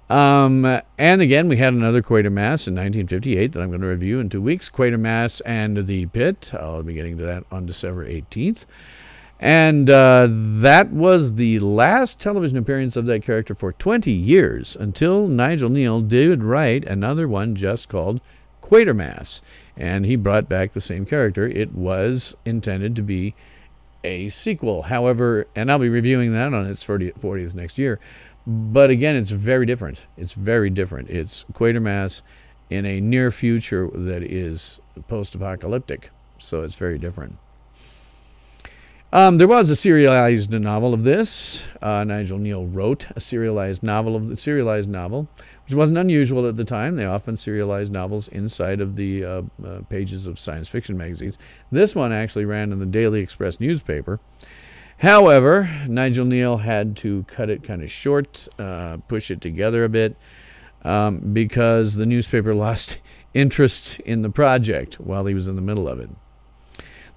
S1: And again, we had another Quatermass in 1958 that I'm going to review in 2 weeks. Quatermass and the Pit. I'll be getting to that on December 18th. And that was the last television appearance of that character for 20 years, until Nigel Neal did write another one just called Quatermass. And he brought back the same character. It was intended to be a sequel. However, and I'll be reviewing that on its 40th next year. But again, it's very different. It's very different. It's Quatermass in a near future that is post-apocalyptic. So it's very different. There was a serialized novel of this. Nigel Neal wrote a serialized novel, which wasn't unusual at the time. They often serialized novels inside of the pages of science fiction magazines. This one actually ran in the Daily Express newspaper. However, Nigel Neal had to cut it kind of short, push it together a bit, because the newspaper lost interest in the project while he was in the middle of it.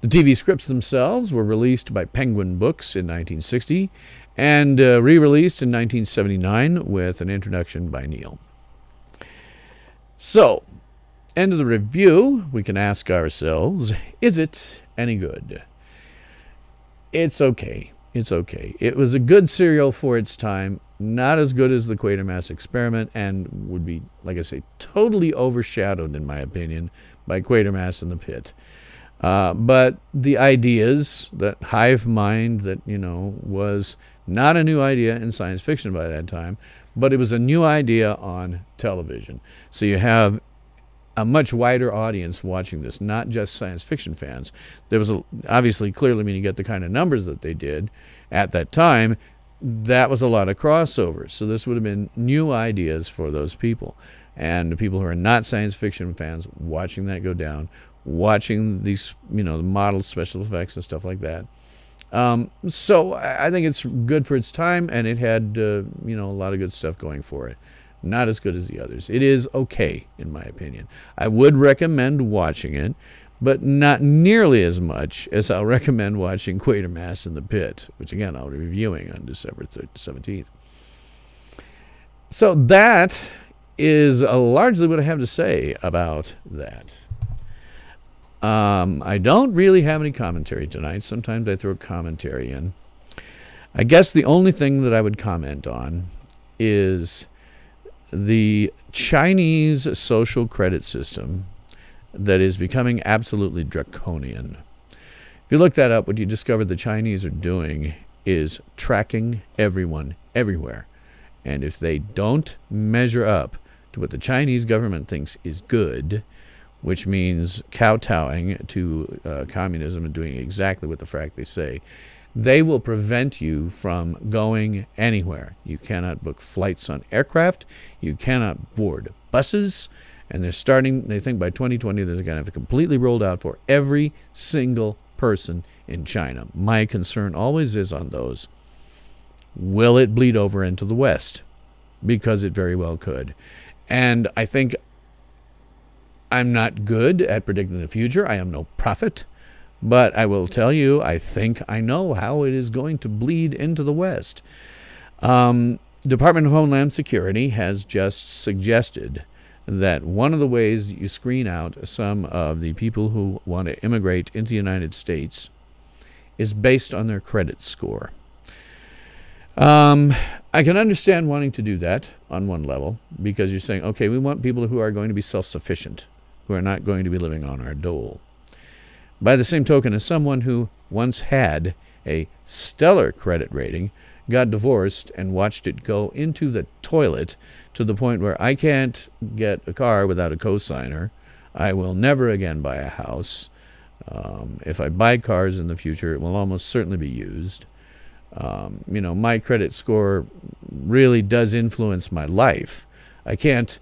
S1: The TV scripts themselves were released by Penguin Books in 1960 and re-released in 1979 with an introduction by Neal. So, end of the review, we can ask ourselves, is it any good? It's okay. It's okay. It was a good serial for its time, not as good as the Quatermass Experiment, and would be, like I say, totally overshadowed, in my opinion, by Quatermass and the Pit. But the ideas, that hive mind that, was not a new idea in science fiction by that time, but it was a new idea on television. So you have a much wider audience watching this, not just science fiction fans. There was obviously, clearly, when you get the kind of numbers that they did at that time, that was a lot of crossovers. So this would have been new ideas for those people. And the people who are not science fiction fans watching that go down, watching these, the models, special effects and stuff like that. So I think it's good for its time, and it had, a lot of good stuff going for it. Not as good as the others. It is okay, in my opinion. I would recommend watching it, but not nearly as much as I'll recommend watching Quatermass in the Pit, which, again, I'll be reviewing on December 17th. So that is largely what I have to say about that. I don't really have any commentary tonight. Sometimes I throw commentary in. I guess the only thing that I would comment on is the Chinese social credit system that is becoming absolutely draconian. If you look that up, what you discover the Chinese are doing is tracking everyone everywhere. And if they don't measure up to what the Chinese government thinks is good, which means kowtowing to communism and doing exactly what the frack they say, they will prevent you from going anywhere. You cannot book flights on aircraft. You cannot board buses. And they think by 2020 they're going to have it completely rolled out for every single person in China. My concern always is on those. Will it bleed over into the West? Because it very well could. And I think I'm not good at predicting the future. I am no prophet. But I will tell you, I think I know how it is going to bleed into the West. Department of Homeland Security has just suggested that one of the ways you screen out some of the people who want to immigrate into the United States is based on their credit score. I can understand wanting to do that on one level, because you're saying, okay, we want people who are going to be self-sufficient, who are not going to be living on our dole. By the same token, as someone who once had a stellar credit rating, got divorced, and watched it go into the toilet to the point where I can't get a car without a cosigner, I will never again buy a house. If I buy cars in the future, it will almost certainly be used. My credit score really does influence my life. I can't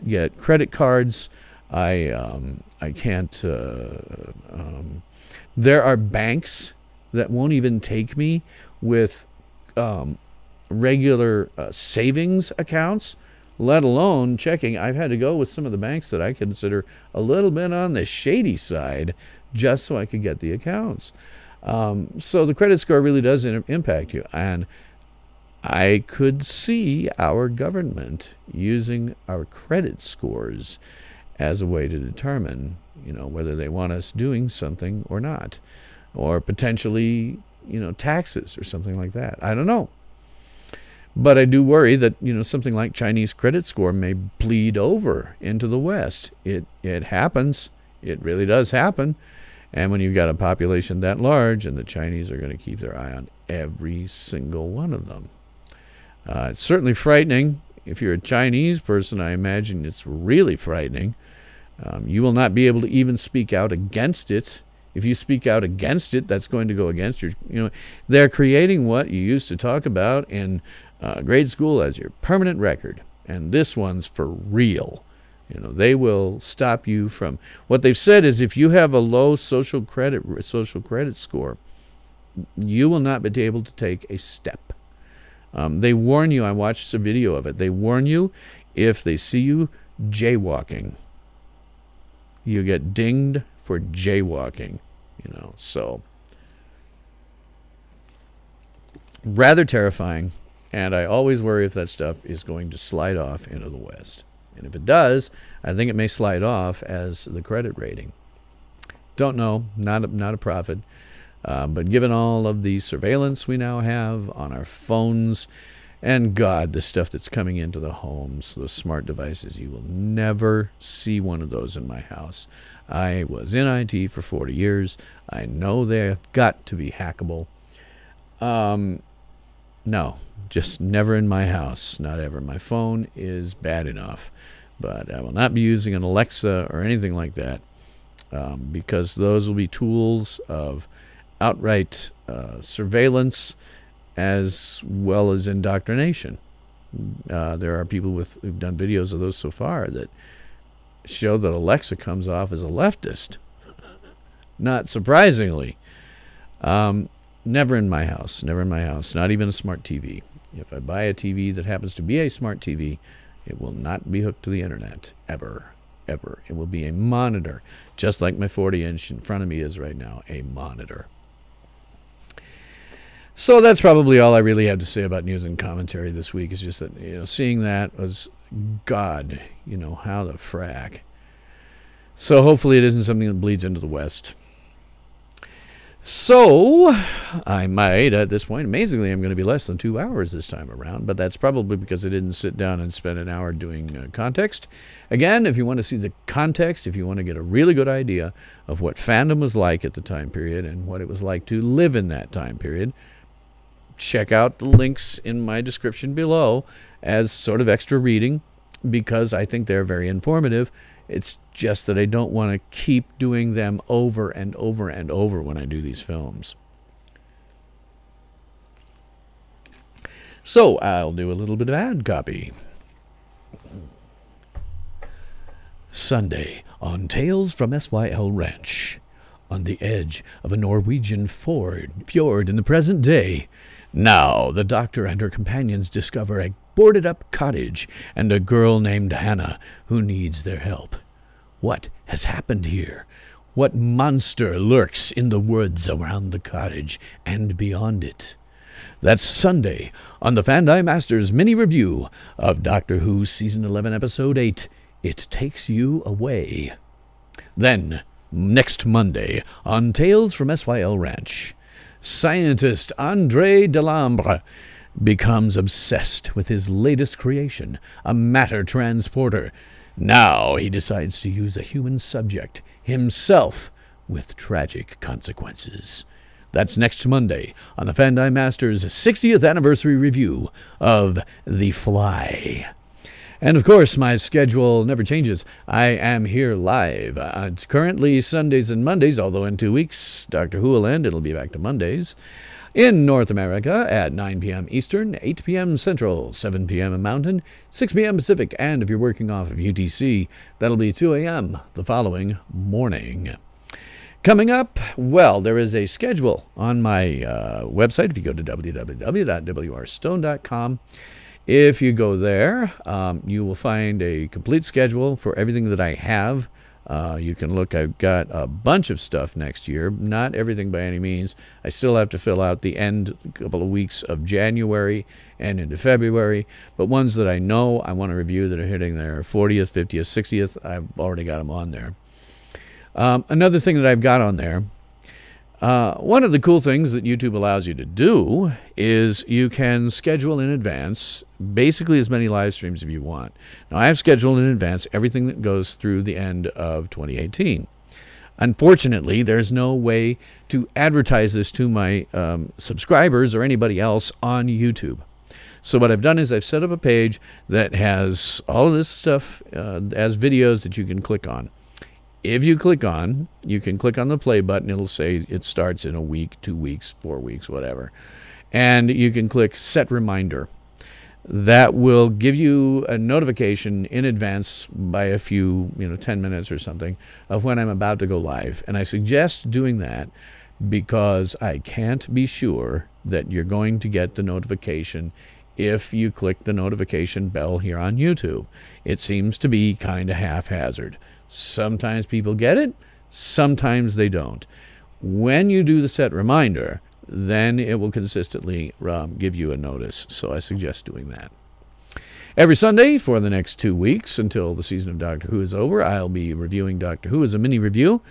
S1: get credit cards. I can't. There are banks that won't even take me with regular savings accounts, let alone checking. I've had to go with some of the banks that I consider a little bit on the shady side just so I could get the accounts. So the credit score really does impact you. And I could see our government using our credit scores as a way to determine, whether they want us doing something or not, or potentially, taxes or something like that. I don't know. But I do worry that, something like Chinese credit score may bleed over into the West. It happens. It really does happen. And when you've got a population that large, and the Chinese are going to keep their eye on every single one of them. It's certainly frightening. If you're a Chinese person, I imagine it's really frightening. You will not be able to even speak out against it. If you speak out against it, that's going to go against your, they're creating what you used to talk about in grade school as your permanent record. And this one's for real. They will stop you from, what they've said is if you have a low social credit score, you will not be able to take a step. They warn you, I watched a video of it, they warn you if they see you jaywalking, you get dinged for jaywalking, so rather terrifying. And I always worry if that stuff is going to slide off into the West. And if it does, I think it may slide off as the credit rating. Don't know, not a prophet. But given all of the surveillance we now have on our phones, and God, the stuff that's coming into the homes, those smart devices, you will never see one of those in my house. I was in IT for 40 years. I know they've got to be hackable. No, just never in my house, not ever. My phone is bad enough, but I will not be using an Alexa or anything like that, because those will be tools of outright surveillance as well as indoctrination. There are people who've done videos of those so far that show that Alexa comes off as a leftist. Not surprisingly. Never in my house. Never in my house. Not even a smart TV. If I buy a TV that happens to be a smart TV, it will not be hooked to the internet. Ever. Ever. It will be a monitor. Just like my 40-inch in front of me is right now. A monitor. So that's probably all I really have to say about news and commentary this week. Is just that, seeing that was, God, how the frack. So hopefully it isn't something that bleeds into the West. So I might, at this point, amazingly, I'm going to be less than 2 hours this time around, but that's probably because I didn't sit down and spend an hour doing context. Again, if you want to see the context, if you want to get a really good idea of what fandom was like at the time period and what it was like to live in that time period, check out the links in my description below as sort of extra reading, because I think they're very informative. It's just that I don't want to keep doing them over and over and over when I do these films. So I'll do a little bit of ad copy. Sunday on Tales from SYL Ranch. On the edge of a Norwegian fjord in the present day. Now the doctor and her companions discover a boarded-up cottage and a girl named Hannah who needs their help. What has happened here? What monster lurks in the woods around the cottage and beyond it? That's Sunday on the Fandi Masters mini review of Doctor Who Season 11, Episode 8, It Takes You Away. Then, next Monday on Tales from SYL Ranch, scientist André Delambre becomes obsessed with his latest creation, a matter transporter. Now he decides to use a human subject, himself, with tragic consequences. That's next Monday on the Fandi Masters 60th anniversary review of The Fly. And of course, my schedule never changes. I am here live. It's currently Sundays and Mondays, although in 2 weeks, Doctor Who will end. It'll be back to Mondays. In North America at 9 p.m. Eastern, 8 p.m. Central, 7 p.m. Mountain, 6 p.m. Pacific, and if you're working off of UTC, that'll be 2 a.m. the following morning. Coming up, well, there is a schedule on my website. If you go to www.wrstone.com, if you go there, you will find a complete schedule for everything that I have. You can look, I've got a bunch of stuff next year, not everything by any means. I still have to fill out the end couple of weeks of January and into February, but ones that I know I want to review that are hitting their 40th, 50th, 60th, I've already got them on there. Another thing that I've got on there, one of the cool things that YouTube allows you to do is you can schedule in advance basically as many live streams as you want. Now, I have scheduled in advance everything that goes through the end of 2018. Unfortunately, there's no way to advertise this to my subscribers or anybody else on YouTube. So what I've done is I've set up a page that has all of this stuff as videos that you can click on. If you click on, you can click on the play button. It'll say it starts in a week, 2 weeks, 4 weeks, whatever. And you can click Set Reminder. That will give you a notification in advance by a few, 10 minutes or something of when I'm about to go live. And I suggest doing that because I can't be sure that you're going to get the notification if you click the notification bell here on YouTube. It seems to be kind of haphazard. Sometimes people get it, sometimes they don't. When you do the set reminder, then it will consistently give you a notice. So I suggest doing that. Every Sunday for the next 2 weeks until the season of Doctor Who is over, I'll be reviewing Doctor Who as a mini review.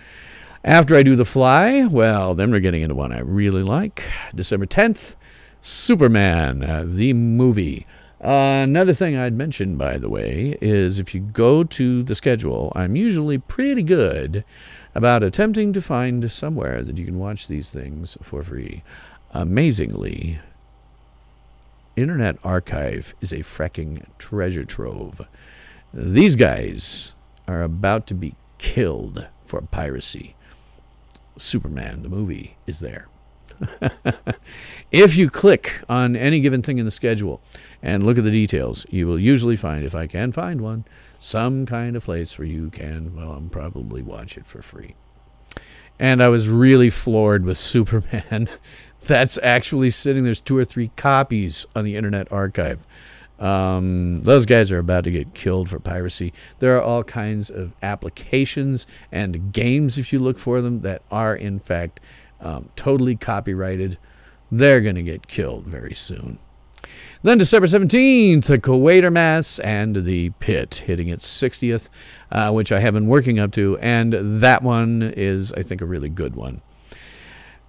S1: After I do The Fly, well, then we're getting into one I really like. December 10th, Superman, the movie. Another thing I'd mention, by the way, is if you go to the schedule, I'm usually pretty good about attempting to find somewhere that you can watch these things for free. Amazingly, Internet Archive is a fracking treasure trove. These guys are about to be killed for piracy. Superman, the movie, is there. If you click on any given thing in the schedule and look at the details, you will usually find, if I can find one, some kind of place where you can, probably watch it for free. And I was really floored with Superman. That's actually sitting, there's 2 or 3 copies on the Internet Archive. Those guys are about to get killed for piracy. There are all kinds of applications and games, if you look for them, that are, in fact, totally copyrighted. They're going to get killed very soon. Then December 17th, the Quatermass and the Pit, hitting its 60th, which I have been working up to, and that one is, I think, a really good one.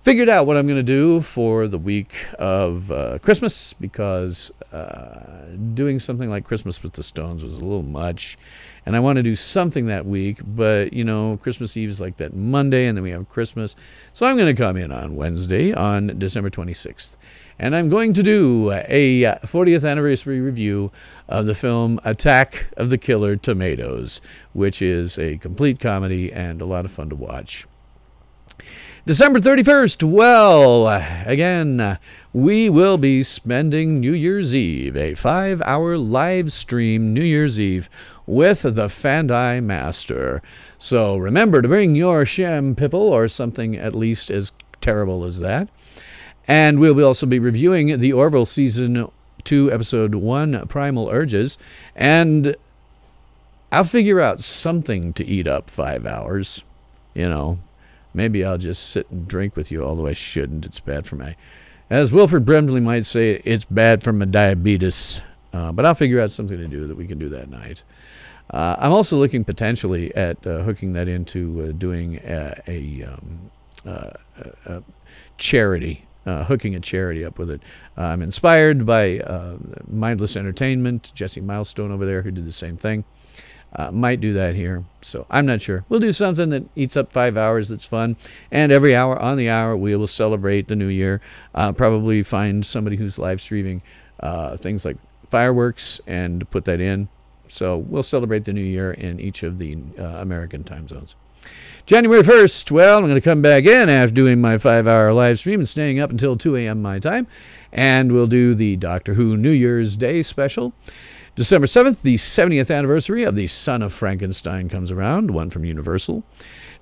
S1: Figured out what I'm going to do for the week of Christmas, because doing something like Christmas with the Stones was a little much, and I want to do something that week, but, Christmas Eve is like that Monday, and then we have Christmas, so I'm going to come in on Wednesday, on December 26th, and I'm going to do a 40th anniversary review of the film Attack of the Killer Tomatoes, which is a complete comedy and a lot of fun to watch. December 31st, well, again, we will be spending New Year's Eve, a 5-hour live stream New Year's Eve with the Fandi Master. So remember to bring your shampipple or something at least as terrible as that. And we'll also be reviewing the Orville Season 2, Episode 1, Primal Urges. And I'll figure out something to eat up 5 hours. You know, maybe I'll just sit and drink with you, although I shouldn't. It's bad for my, as Wilford Brimley might say, it's bad for my diabetes. But I'll figure out something to do that we can do that night. I'm also looking potentially at hooking that into doing a charity, hooking a charity up with it. I'm inspired by Mindless Entertainment, Jesse Milestone over there, who did the same thing. Might do that here, so I'm not sure. We'll do something that eats up 5 hours that's fun, and every hour on the hour we will celebrate the new year. Probably find somebody who's live streaming things like fireworks and put that in. So we'll celebrate the new year in each of the American time zones. January 1st, well, I'm going to come back in after doing my 5-hour live stream and staying up until 2 a.m. my time, and we'll do the Doctor Who New Year's Day special. December 7th, the 70th anniversary of The Son of Frankenstein comes around, one from Universal.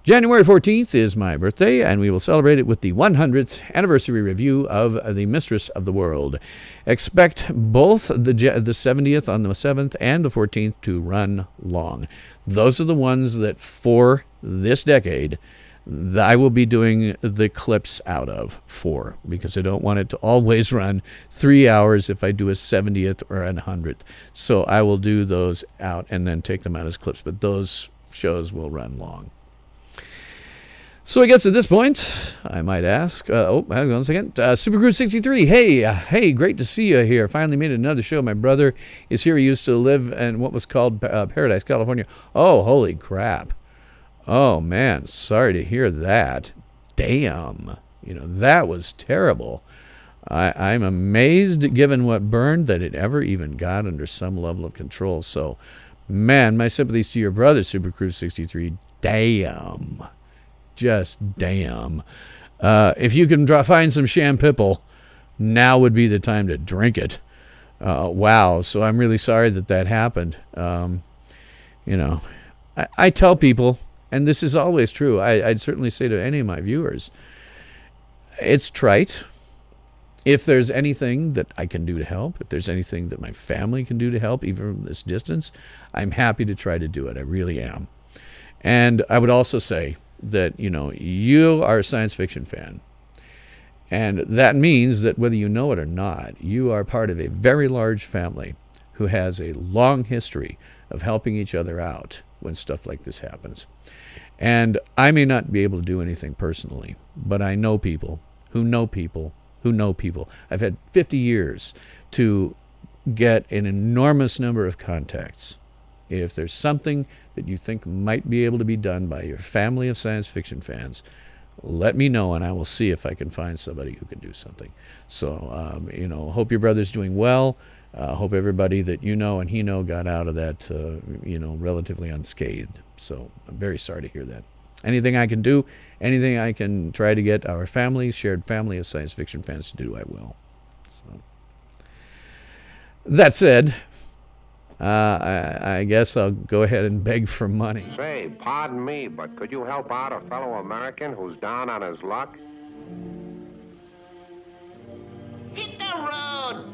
S1: January 14th is my birthday, and we will celebrate it with the 100th anniversary review of The Mistress of the World. Expect both the 70th on the 7th and the 14th to run long. Those are the ones that, for this decade, I will be doing the clips out of for, because I don't want it to always run 3 hours if I do a 70th or a 100th. So I will do those out and then take them out as clips, but those shows will run long. So I guess at this point, I might ask, hang on a second, Super Cruise 63, hey, great to see you here. Finally made another show. My brother is here. He used to live in what was called Paradise, California. Oh, holy crap. Oh, man, sorry to hear that. Damn. You know, that was terrible. I'm amazed, given what burned, that it ever even got under some level of control. So, man, my sympathies to your brother, Super Cruise 63. Damn. Just damn. If you can find some Shampipple, now would be the time to drink it. Wow. So I'm really sorry that happened. You know, I tell people, and this is always true, I'd certainly say to any of my viewers, it's trite. If there's anything that I can do to help, if there's anything that my family can do to help, even from this distance, I'm happy to try to do it. I really am. And I would also say that, you know, you are a science fiction fan. And that means that whether you know it or not, you are part of a very large family who has a long history of helping each other out when stuff like this happens. And I may not be able to do anything personally, but I know people who know people who know people. I've had 50 years to get an enormous number of contacts. If there's something that you think might be able to be done by your family of science fiction fans, let me know, and I will see if I can find somebody who can do something. So, you know, hope your brother's doing well. Hope everybody that you know and he know got out of that, you know, relatively unscathed. So I'm very sorry to hear that. Anything I can do, anything I can try to get our family, shared family of science fiction fans to do, I will. So, that said, I guess I'll go ahead and beg for money.
S3: Say, pardon me, but could you help out a fellow American who's down on his luck? Hit the road!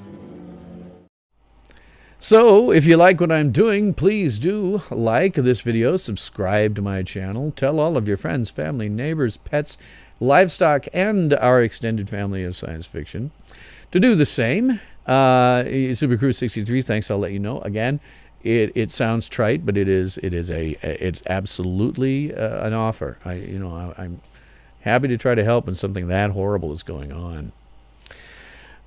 S1: So, if you like what I'm doing, please do like this video, subscribe to my channel, tell all of your friends, family, neighbors, pets, livestock, and our extended family of science fiction to do the same. Super Cruise 63, thanks, I'll let you know. Again, it sounds trite, but it's absolutely an offer. I'm happy to try to help when something that horrible is going on.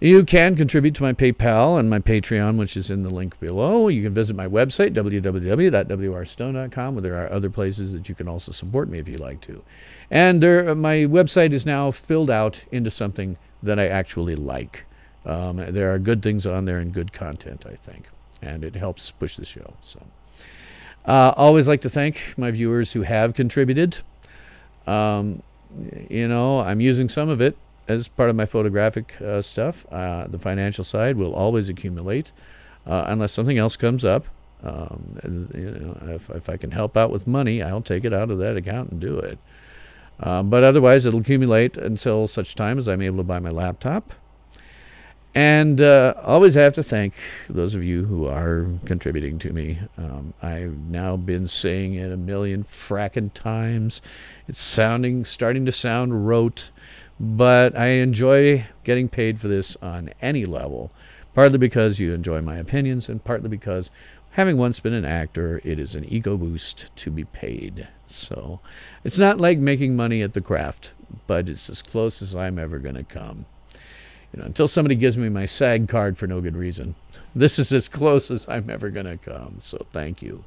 S1: You can contribute to my PayPal and my Patreon, which is in the link below. You can visit my website, www.wrstone.com, where there are other places that you can also support me if you like to. And my website is now filled out into something that I actually like. There are good things on there and good content, I think, and it helps push the show. So, always like to thank my viewers who have contributed. You know, I'm using some of it as part of my photographic stuff. The financial side will always accumulate unless something else comes up. You know, if I can help out with money, I'll take it out of that account and do it. But otherwise, it'll accumulate until such time as I'm able to buy my laptop. And always have to thank those of you who are contributing to me. I've now been saying it a million frackin' times. It's starting to sound rote, but I enjoy getting paid for this on any level, partly because you enjoy my opinions, and partly because, having once been an actor, it is an ego boost to be paid. So it's not like making money at the craft, but it's as close as I'm ever going to come. Until somebody gives me my SAG card for no good reason, this is as close as I'm ever going to come. So thank you.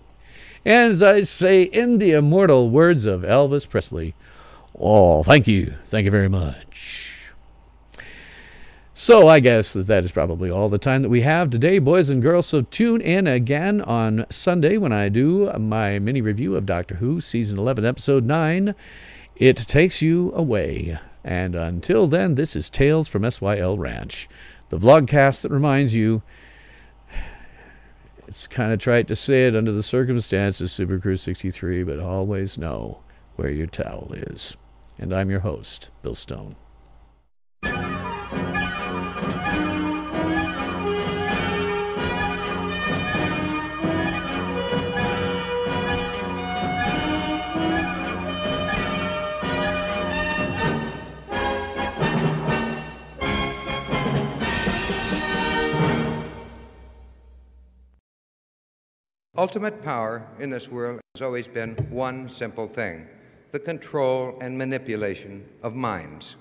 S1: And as I say in the immortal words of Elvis Presley, oh, thank you. Thank you very much. So I guess that is probably all the time that we have today, boys and girls. So tune in again on Sunday when I do my mini review of Doctor Who, Season 11, Episode 9, It Takes You Away. And until then, this is Tales from SYL Ranch, the vlogcast that reminds you, it's kind of trite to say it under the circumstances, Super Crew 63, but always know where your towel is. And I'm your host, Bill Stone.
S4: Ultimate power in this world has always been one simple thing: the control and manipulation of minds.